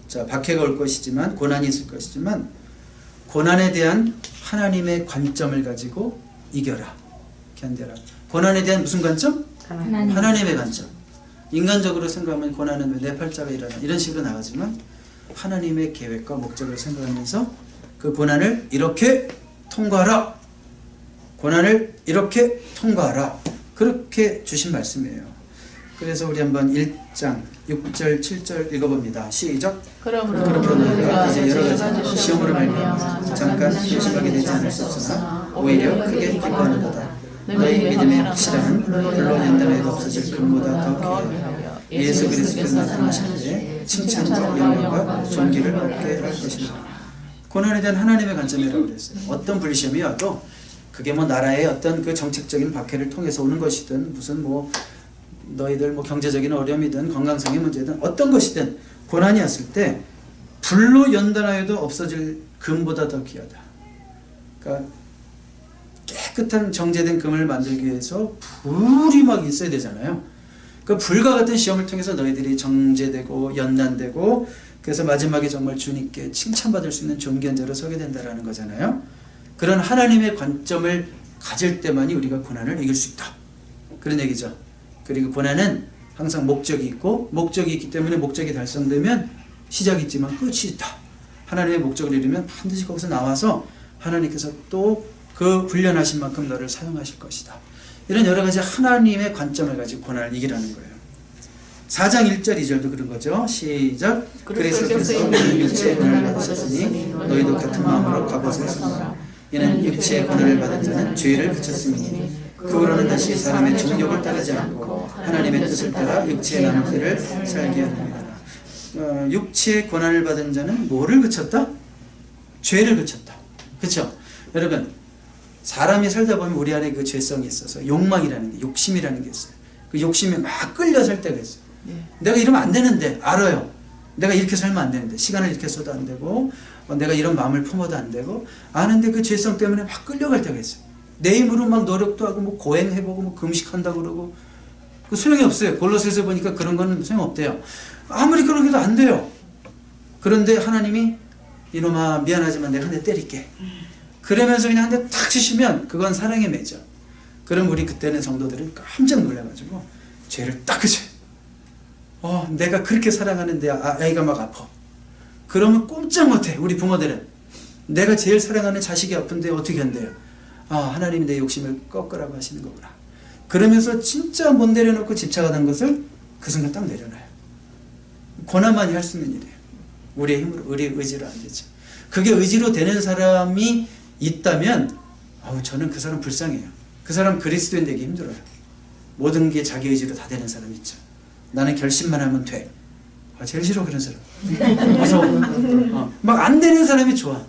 자, 박해가 올 것이지만, 고난이 있을 것이지만, 고난에 대한 하나님의 관점을 가지고 이겨라, 견뎌라. 고난에 대한 무슨 관점? 하나님의 관점. 인간적으로 생각하면 고난은 왜 내 팔자가 일어나, 이런 식으로 나가지만 하나님의 계획과 목적을 생각하면서 그 고난을 이렇게 통과하라, 고난을 이렇게 통과하라, 그렇게 주신 말씀이에요. 그래서 우리 한번 1장 6절 7절 읽어봅니다. 시작. 그러므로 너희가 이제 여러 가지 시험으로 말미암아 잠깐 심하게 되지 않을 수 없으나 오히려 크게 기뻐하는 거다. 너희 믿음의 확실함은 물론 연단에도 없어질 금보다 더 귀하여 예수 그리스도께서 나타나실 때 칭찬과 영광과 존귀를 얻게 할 것이다. 고난에 대한 하나님의 관점이라고 그랬어요. 어떤 불시험이 와도 그게 뭐 나라의 어떤 그 정책적인 박해를 통해서 오는 것이든, 무슨 뭐 너희들 뭐 경제적인 어려움이든 건강상의 문제든 어떤 것이든 고난이 왔을 때 불로 연단하여도 없어질 금보다 더 귀하다. 그러니까 깨끗한 정제된 금을 만들기 위해서 불이 막 있어야 되잖아요. 그 불과 같은 시험을 통해서 너희들이 정제되고 연단되고, 그래서 마지막에 정말 주님께 칭찬받을 수 있는 존귀한 자로 서게 된다는 거잖아요. 그런 하나님의 관점을 가질 때만이 우리가 고난을 이길 수 있다, 그런 얘기죠. 그리고 고난은 항상 목적이 있고, 목적이 있기 때문에 목적이 달성되면 시작이 있지만 끝이 있다. 하나님의 목적을 이루면 반드시 거기서 나와서 하나님께서 또 그 훈련하신 만큼 너를 사용하실 것이다. 이런 여러 가지 하나님의 관점을 가지고 고난을 이기라는 거예요. 4장 1절 2절도 그런 거죠. 시작. 그리스도께서 우리 육체의 고난을 받으셨으니 너희도 같은 마음으로 갑옷을 쓰라. 이는 육체의 고난을 받은 자는 죄를 그쳤음이니 그 후로는 다시 사람의 정욕을 따르지 않고 하나님의 뜻을 따라 육체의 남은 때를 살게 하느니라. 육체의 고난을 받은 자는 뭐를 그쳤다? 죄를 그쳤다. 그렇죠? 여러분, 사람이 살다 보면 우리 안에 그 죄성이 있어서 욕망이라는 게, 욕심이라는 게 있어요. 그 욕심에 막 끌려 살 때가 있어요. 내가 이러면 안 되는데, 알아요. 내가 이렇게 살면 안 되는데, 시간을 이렇게 써도 안 되고, 내가 이런 마음을 품어도 안 되고, 아는데 그 죄성 때문에 막 끌려갈 때가 있어요. 내 힘으로 막 노력도 하고 뭐 고행해보고 뭐 금식한다고 그러고 그 소용이 없어요. 골로새서 보니까 그런 거는 소용없대요. 아무리 그렇게 해도 안 돼요. 그런데 하나님이 이놈아 미안하지만 내가 한 대 때릴게. 그러면서 그냥 한 대 탁 치시면 그건 사랑의 매죠. 그럼 우리 그때는 성도들은 깜짝 놀라가지고 죄를 딱 그쳐요. 내가 그렇게 사랑하는데 아이가 막 아파. 그러면 꼼짝 못해. 우리 부모들은 내가 제일 사랑하는 자식이 아픈데 어떻게 한대요? 하나님이 내 욕심을 꺾으라고 하시는 거구나. 그러면서 진짜 못 내려놓고 집착하던 것을 그 순간 딱 내려놔요. 고난만이 할 수 있는 일이에요. 우리의 힘으로, 우리의 의지로 안 되죠. 그게 의지로 되는 사람이 있다면 저는 그 사람 불쌍해요. 그 사람 그리스도인 되기 힘들어요. 모든 게 자기 의지로 다 되는 사람 있죠. 나는 결심만 하면 돼. 제일 싫어 그런 사람. 무서워. 막 안 되는 사람이 좋아.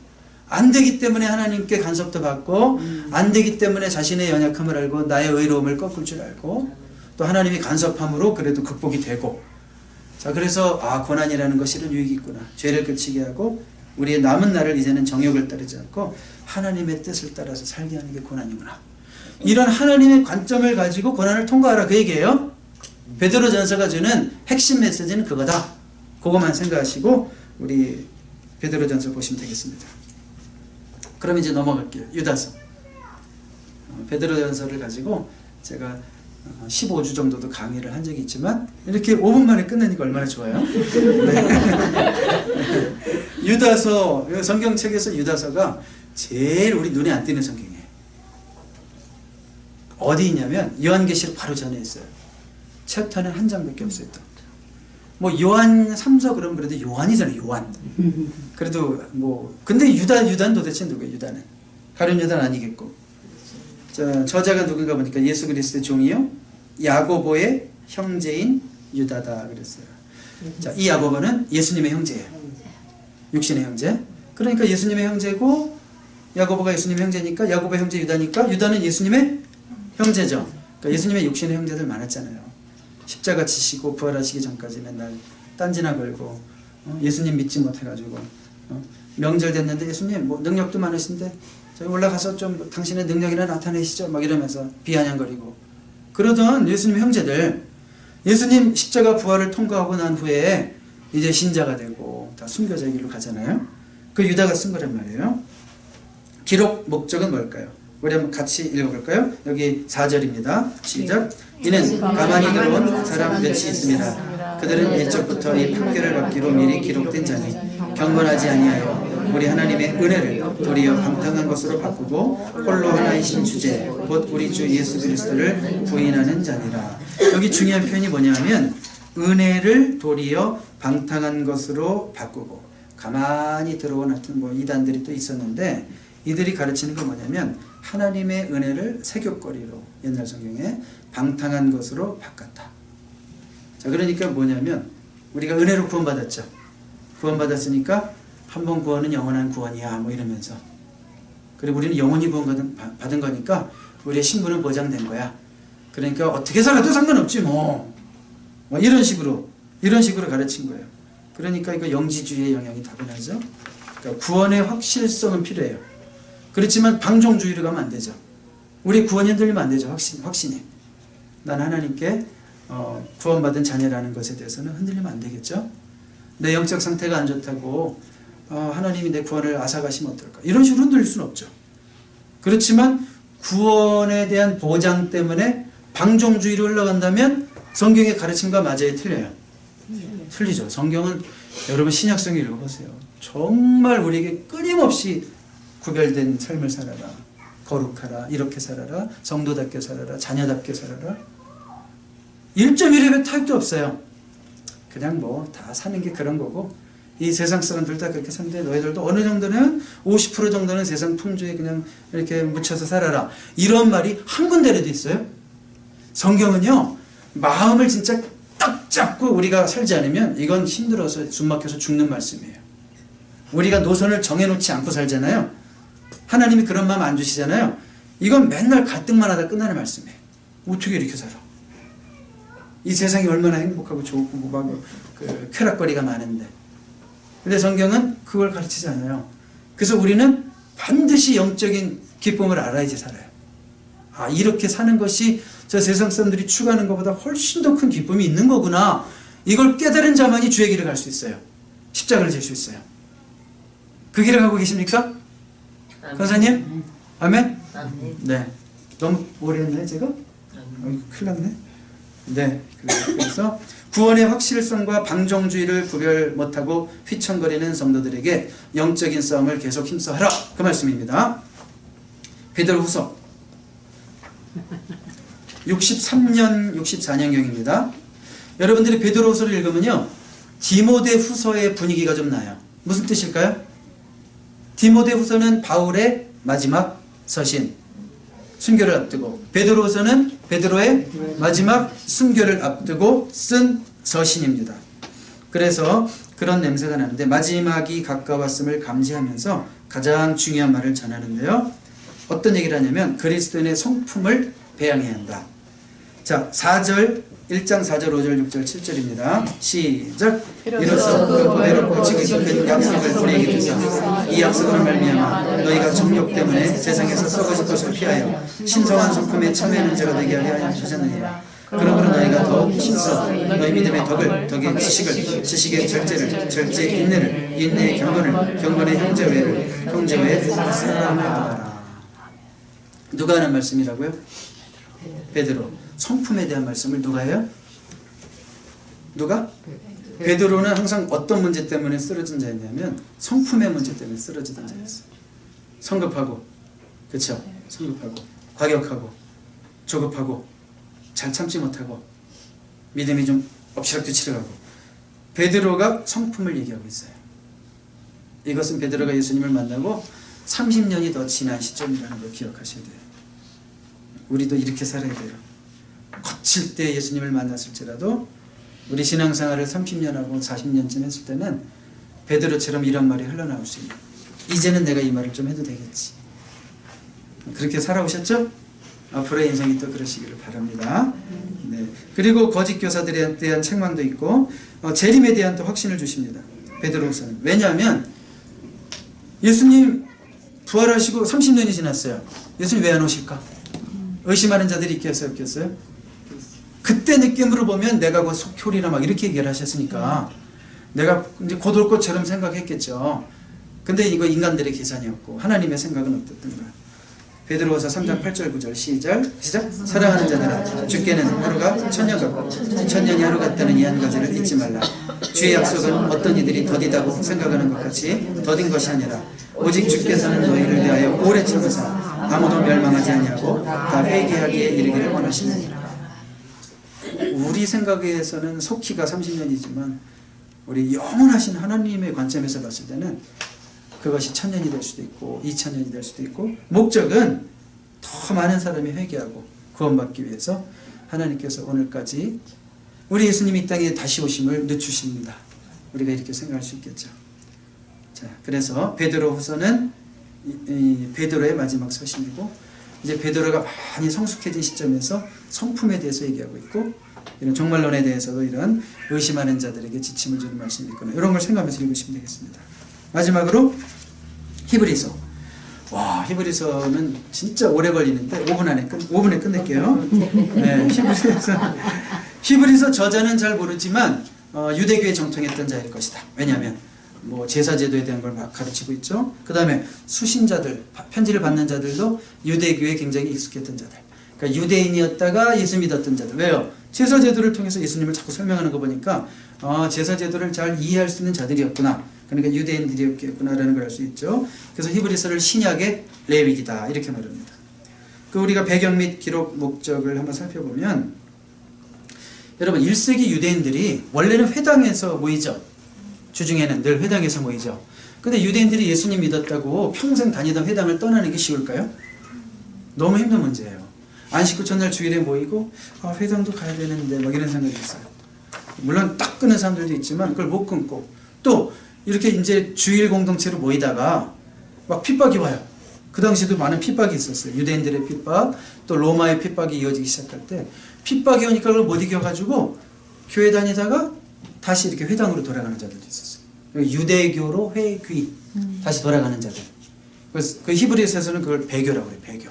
안 되기 때문에 하나님께 간섭도 받고 안 되기 때문에 자신의 연약함을 알고 나의 의로움을 꺾을 줄 알고 또 하나님이 간섭함으로 그래도 극복이 되고 자 그래서 고난이라는 것이 이런 유익이 있구나. 죄를 그치게 하고 우리의 남은 날을 이제는 정욕을 따르지 않고 하나님의 뜻을 따라서 살게 하는 게 고난이구나. 이런 하나님의 관점을 가지고 고난을 통과하라 그 얘기예요. 베드로전서가 주는 핵심 메시지는 그거다. 그것만 생각하시고 우리 베드로전서 보시면 되겠습니다. 그럼 이제 넘어갈게요. 유다서. 베드로전서를 가지고 제가 15주 정도도 강의를 한 적이 있지만 이렇게 5분 만에 끝내니까 얼마나 좋아요. 네. 유다서 성경책에서 유다서가 제일 우리 눈에 안 띄는 성경이에요. 어디 있냐면 요한계시록 바로 전에 있어요. 챕터는 한 장밖에 없어요. 또. 뭐 요한 3서 그러면 그래도 요한이잖아요. 요한. 그래도 뭐 근데 유다는 도대체 누구예요? 유다는 가룟 유다는 아니겠고 저자가 누군가 보니까 예수 그리스도의 종이요 야고보의 형제인 유다다 그랬어요. 자, 이 야고보는 예수님의 형제예요. 육신의 형제. 그러니까 예수님의 형제고 야고보가 예수님의 형제니까 야고보의 형제 유다니까 유다는 예수님의 형제죠. 그러니까 예수님의 육신의 형제들 많았잖아요. 십자가 지시고 부활하시기 전까지 맨날 딴지나 걸고 예수님 믿지 못해가지고 명절 됐는데 예수님 뭐 능력도 많으신데 저희 올라가서 좀 당신의 능력이나 나타내시죠 막 이러면서 비아냥거리고 그러던 예수님 형제들 예수님 십자가 부활을 통과하고 난 후에 이제 신자가 되고 다 순교자의 길로 가잖아요. 그 유다가 쓴 거란 말이에요. 기록 목적은 뭘까요? 우리 한번 같이 읽어볼까요? 여기 4절입니다. 시작. 이는 가만히 들어온 사람 몇이 있습니다. 그들은 일적부터 이 판결을 받기로 미리 기록된 자니 경건하지 아니하여 우리 하나님의 은혜를 도리어 방탕한 것으로 바꾸고 홀로 하나이신 주제 곧 우리 주 예수 그리스도를 부인하는 자니라. 여기 중요한 표현이 뭐냐면 은혜를 도리어 방탕한 것으로 바꾸고 가만히 들어온 하여튼 뭐 이단들이 또 있었는데 이들이 가르치는 건 뭐냐면 하나님의 은혜를 세교거리로 옛날 성경에 방탕한 것으로 바꿨다. 자, 그러니까 뭐냐면 우리가 은혜로 구원받았죠. 구원받았으니까 한 번 구원은 영원한 구원이야 뭐 이러면서 그리고 우리는 영원히 구원받은 거니까 우리의 신분은 보장된 거야. 그러니까 어떻게 살아도 상관없지 뭐 이런 식으로 가르친 거예요. 그러니까 이거 영지주의의 영향이 다분하죠. 그러니까 구원의 확실성은 필요해요. 그렇지만 방종주의로 가면 안 되죠. 우리 구원이 흔들리면 안 되죠. 확신이. 난 하나님께 구원받은 자녀라는 것에 대해서는 흔들리면 안 되겠죠. 내 영적 상태가 안 좋다고 하나님이 내 구원을 앗아가시면 어떨까. 이런 식으로 흔들릴 수는 없죠. 그렇지만 구원에 대한 보장 때문에 방종주의로 흘러간다면 성경의 가르침과 맞아야 틀려요. 틀리죠. 성경은 여러분 신약성을 읽어보세요. 정말 우리에게 끊임없이 구별된 삶을 살아라. 거룩하라. 이렇게 살아라. 성도답게 살아라. 자녀답게 살아라. 1.1획의 타협도 없어요. 그냥 뭐 다 사는 게 그런 거고 이 세상 사람들 다 그렇게 사는데 너희들도 어느 정도는 50% 정도는 세상 풍조에 그냥 이렇게 묻혀서 살아라. 이런 말이 한 군데라도 있어요. 성경은요. 마음을 진짜 딱 잡고 우리가 살지 않으면 이건 힘들어서 숨 막혀서 죽는 말씀이에요. 우리가 노선을 정해놓지 않고 살잖아요. 하나님이 그런 마음 안 주시잖아요. 이건 맨날 갈등만 하다 끝나는 말씀이에요. 어떻게 이렇게 살아? 이 세상이 얼마나 행복하고 좋고 뭐 그 쾌락거리가 많은데. 근데 성경은 그걸 가르치지 않아요. 그래서 우리는 반드시 영적인 기쁨을 알아야지 살아요. 아, 이렇게 사는 것이 저 세상 사람들이 추구하는 것보다 훨씬 더 큰 기쁨이 있는 거구나. 이걸 깨달은 자만이 주의 길을 갈 수 있어요. 십자가를 질 수 있어요. 그 길을 가고 계십니까? 권사님? 아멘? 네. 너무 오래 했나요, 제가? 큰일 났네. 네. 그래서 구원의 확실성과 방종주의를 구별 못하고 휘청거리는 성도들에게 영적인 싸움을 계속 힘써하라. 그 말씀입니다. 베드로후서 63년, 64년경입니다. 여러분들이 베드로후서를 읽으면요, 디모데후서의 분위기가 좀 나요. 무슨 뜻일까요? 디모데후서는 바울의 마지막 서신, 순교를 앞두고, 베드로후서는 베드로의 마지막 순교를 앞두고 쓴 서신입니다. 그래서 그런 냄새가 나는데, 마지막이 가까웠음을 감지하면서 가장 중요한 말을 전하는데요. 어떤 얘기를 하냐면 그리스도인의 성품을 배양해야 한다. 자, 4절, 1장 4절, 5절, 6절, 7절입니다. 시작. 이로써 그 보배롭고 지극히 큰 약속을 우리에게 주사 이 약속으로 말미암아 너희가 정욕 때문에 세상에서 썩어질 것을 피하여 신성한 성품에 참여하는 자가 되게 하려 하셨느니라. 그러므로 너희가 더욱 힘써 너희 믿음의 덕을, 덕의 지식을, 지식의 절제를, 절제의 인내를, 인내의 경건을, 경건의 형제회를, 형제회의 사랑을 하라. 누가 하는 말씀이라고요? 베드로. 성품에 대한 말씀을 누가 해요? 누가? 베드로는 항상 어떤 문제 때문에 쓰러진 자였냐면 성품의 문제 때문에 쓰러지던 자였어요. 성급하고, 그렇죠? 성급하고, 과격하고, 조급하고, 잘 참지 못하고, 믿음이 좀 엎치락뒤치락하고. 베드로가 성품을 얘기하고 있어요. 이것은 베드로가 예수님을 만나고 30년이 더 지난 시점이라는 걸 기억하셔야 돼요. 우리도 이렇게 살아야 돼요. 거칠 때 예수님을 만났을지라도 우리 신앙생활을 30년하고 40년쯤 했을 때는 베드로처럼 이런 말이 흘러나올 수 있는, 이제는 내가 이 말을 좀 해도 되겠지. 그렇게 살아오셨죠? 앞으로의 인생이 또 그러시기를 바랍니다. 네. 그리고 거짓 교사들에 대한 책망도 있고 재림에 대한 또 확신을 주십니다. 베드로서는. 왜냐하면 예수님 부활하시고 30년이 지났어요. 예수님 왜 안 오실까? 의심하는 자들이 있겠어요, 없겠어요? 그때 느낌으로 보면 내가 곧 속효리나 막 이렇게 얘기를 하셨으니까 내가 이제 곧 올 것처럼 생각했겠죠. 근데 이거 인간들의 계산이었고 하나님의 생각은 어떻던가? 베드로후서 3장 8절 9절 시작. 사랑하는 자들아, 주께는 하루가 천년 같고 천년이 하루 같다는 이 한 가지를 잊지 말라. 주의 약속은 어떤 이들이 더디다고 생각하는 것 같이 더딘 것이 아니라 오직 주께서는 너희를 대하여 오래 참으사 아무도 멸망하지 아니하고 다 회개하기에 이르기를 원하시느니라. 우리 생각에서는 속히가 30년이지만 우리 영원하신 하나님의 관점에서 봤을 때는 그것이 1000년이 될 수도 있고 2000년이 될 수도 있고, 목적은 더 많은 사람이 회개하고 구원받기 위해서 하나님께서 오늘까지 우리 예수님이 이 땅에 다시 오심을 늦추십니다. 우리가 이렇게 생각할 수 있겠죠. 자, 그래서 베드로후서는 베드로의 마지막 서신이고, 이제 베드로가 많이 성숙해진 시점에서 성품에 대해서 얘기하고 있고, 이런 종말론에 대해서도 이런 의심하는 자들에게 지침을 주는 말씀이 있거나 이런 걸 생각하면서 읽으시면 되겠습니다. 마지막으로 히브리서. 와, 히브리서는 진짜 오래 걸리는데 5분에 끝낼게요. 네, 히브리서 저자는 잘 모르지만 유대교에 정통했던 자일 것이다. 왜냐하면 뭐 제사제도에 대한 걸 막 가르치고 있죠. 그 다음에 수신자들, 편지를 받는 자들도 유대교에 굉장히 익숙했던 자들. 그러니까 유대인이었다가 예수 믿었던 자들. 왜요? 제사제도를 통해서 예수님을 자꾸 설명하는 거 보니까 제사제도를 잘 이해할 수 있는 자들이었구나. 그러니까 유대인들이었구나라는 걸 알 수 있죠. 그래서 히브리서를 신약의 레위기다 이렇게 말합니다. 그 우리가 배경 및 기록 목적을 한번 살펴보면, 여러분 1세기 유대인들이 원래는 회당에서 모이죠. 주중에는 늘 회당에서 모이죠. 근데 유대인들이 예수님 믿었다고 평생 다니던 회당을 떠나는 게 쉬울까요? 너무 힘든 문제예요. 안식 후 전날 주일에 모이고 회당도 가야 되는데 막 이런 생각이 있어요. 물론 딱 끊는 사람들도 있지만 그걸 못 끊고, 또 이렇게 이제 주일 공동체로 모이다가 막 핍박이 와요. 그 당시에도 많은 핍박이 있었어요. 유대인들의 핍박, 또 로마의 핍박이 이어지기 시작할 때 핍박이 오니까 그걸 못 이겨가지고 교회 다니다가 다시 이렇게 회당으로 돌아가는 자들도 있었어요. 유대교로 회귀, 다시 돌아가는 자들. 그래서 그 히브리서에서는 그걸 배교라고 그래요. 배교.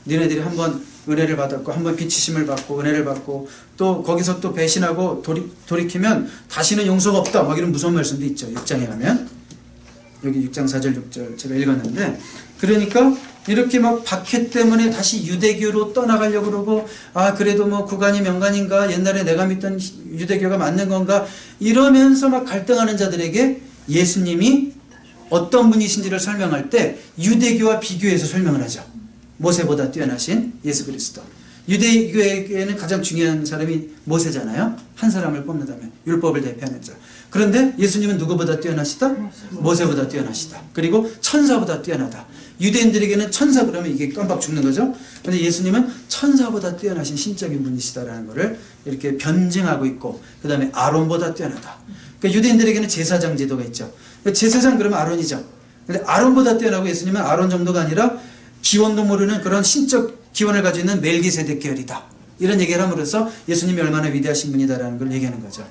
니네들이 한번 은혜를 받았고 한번 비치심을 받고 은혜를 받고 또 거기서 또 배신하고 돌이키면 다시는 용서가 없다 막 이런 무서운 말씀도 있죠. 6장에 가면 여기 6장 4절 6절 제가 읽었는데, 그러니까 이렇게 막 박해 때문에 다시 유대교로 떠나가려고 그러고, 아 그래도 뭐 구간이 명간인가, 옛날에 내가 믿던 유대교가 맞는 건가 이러면서 막 갈등하는 자들에게 예수님이 어떤 분이신지를 설명할 때 유대교와 비교해서 설명을 하죠. 모세보다 뛰어나신 예수 그리스도. 유대교에게는 가장 중요한 사람이 모세잖아요. 한 사람을 뽑는다면 율법을 대표하는 자. 그런데 예수님은 누구보다 뛰어나시다? 모세보다 뛰어나시다. 그리고 천사보다 뛰어나다. 유대인들에게는 천사 그러면 이게 깜빡 죽는 거죠. 그런데 예수님은 천사보다 뛰어나신 신적인 분이시다라는 것을 이렇게 변증하고 있고, 그 다음에 아론보다 뛰어나다. 그러니까 유대인들에게는 제사장 제도가 있죠. 제사장 그러면 아론이죠. 근데 아론보다 뛰어나고 예수님은 아론 정도가 아니라 기원도 모르는 그런 신적 기원을 가지고 있는 멜기세덱 계열이다. 이런 얘기를 함으로써 예수님이 얼마나 위대하신 분이다라는 걸 얘기하는 거죠.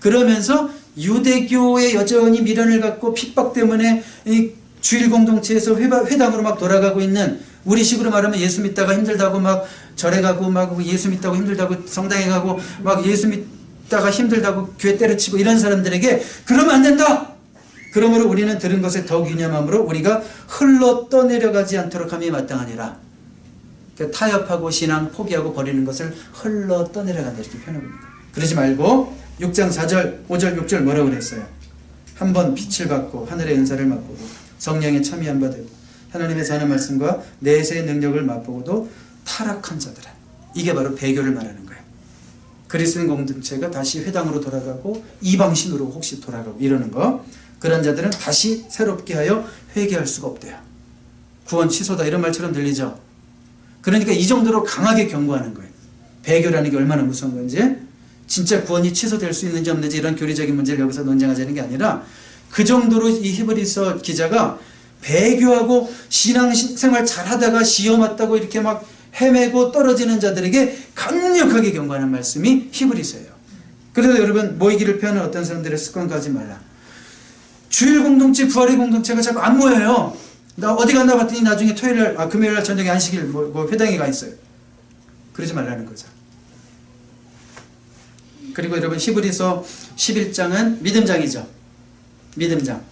그러면서 유대교에 여전히 미련을 갖고 핍박 때문에 이 주일 공동체에서 회당으로 막 돌아가고 있는, 우리식으로 말하면 예수 믿다가 힘들다고 막 절에 가고 막 예수 믿다고 힘들다고 성당에 가고 막 예수 믿다가 힘들다고 교회 때려치고 이런 사람들에게 그러면 안 된다. 그러므로 우리는 들은 것에 더욱 유념함으로 우리가 흘러 떠내려가지 않도록 함이 마땅하니라. 그러니까 타협하고 신앙 포기하고 버리는 것을 흘러 떠내려간다 이렇게 표현합니다. 그러지 말고 6장 4절 5절 6절 뭐라고 그랬어요? 한번 빛을 받고 하늘의 은사를 맛보고 성령에 참여한 바 되고 하나님의 사는 말씀과 내세의 능력을 맛보고도 타락한 자들은, 이게 바로 배교를 말하는 거예요. 그리스도인 공동체가 다시 회당으로 돌아가고 이방신으로 혹시 돌아가고 이러는 거, 그런 자들은 다시 새롭게 하여 회개할 수가 없대요. 구원 취소다 이런 말처럼 들리죠. 그러니까 이 정도로 강하게 경고하는 거예요. 배교라는 게 얼마나 무서운 건지, 진짜 구원이 취소될 수 있는지 없는지 이런 교리적인 문제를 여기서 논쟁하자는 게 아니라, 그 정도로 이 히브리서 기자가 배교하고 신앙생활 잘하다가 시험 왔다고 이렇게 막 헤매고 떨어지는 자들에게 강력하게 경고하는 말씀이 히브리서예요. 그래서 여러분, 모이기를 피하는 어떤 사람들의 습관 가지 말라. 주일 공동체, 부활의 공동체가 자꾸 안 모여요. 나 어디 갔나 봤더니 나중에 토요일날, 금요일날 저녁에 안식일 뭐 회당에 가 있어요. 그러지 말라는 거죠. 그리고 여러분, 히브리서 11장은 믿음장이죠. 믿음장.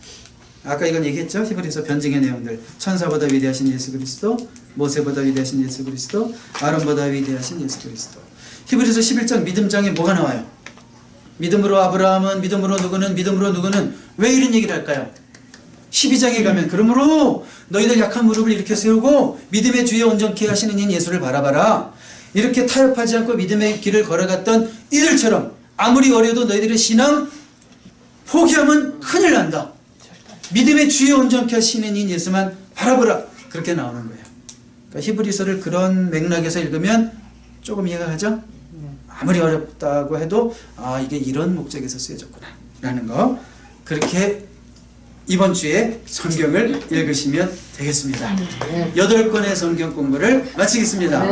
아까 이건 얘기했죠. 히브리서 변증의 내용들. 천사보다 위대하신 예수 그리스도, 모세보다 위대하신 예수 그리스도, 아론보다 위대하신 예수 그리스도. 히브리서 11장 믿음장에 뭐가 나와요? 믿음으로 아브라함은, 믿음으로 누구는, 믿음으로 누구는. 왜 이런 얘기를 할까요? 12장에 가면 그러므로 너희들 약한 무릎을 이렇게 세우고 믿음의 주에 온전케 하시는 인 예수를 바라봐라. 이렇게 타협하지 않고 믿음의 길을 걸어갔던 이들처럼 아무리 어려도 너희들의 신앙 포기하면 큰일 난다. 믿음의 주에 온전케 하시는 인 예수만 바라보라. 그렇게 나오는 거예요. 그러니까 히브리서를 그런 맥락에서 읽으면 조금 이해가 가죠? 아무리 어렵다고 해도 이게 이런 목적에서 쓰여졌구나 라는 거, 그렇게 이번 주에 성경을 읽으시면 되겠습니다. 8권의 성경 공부를 마치겠습니다.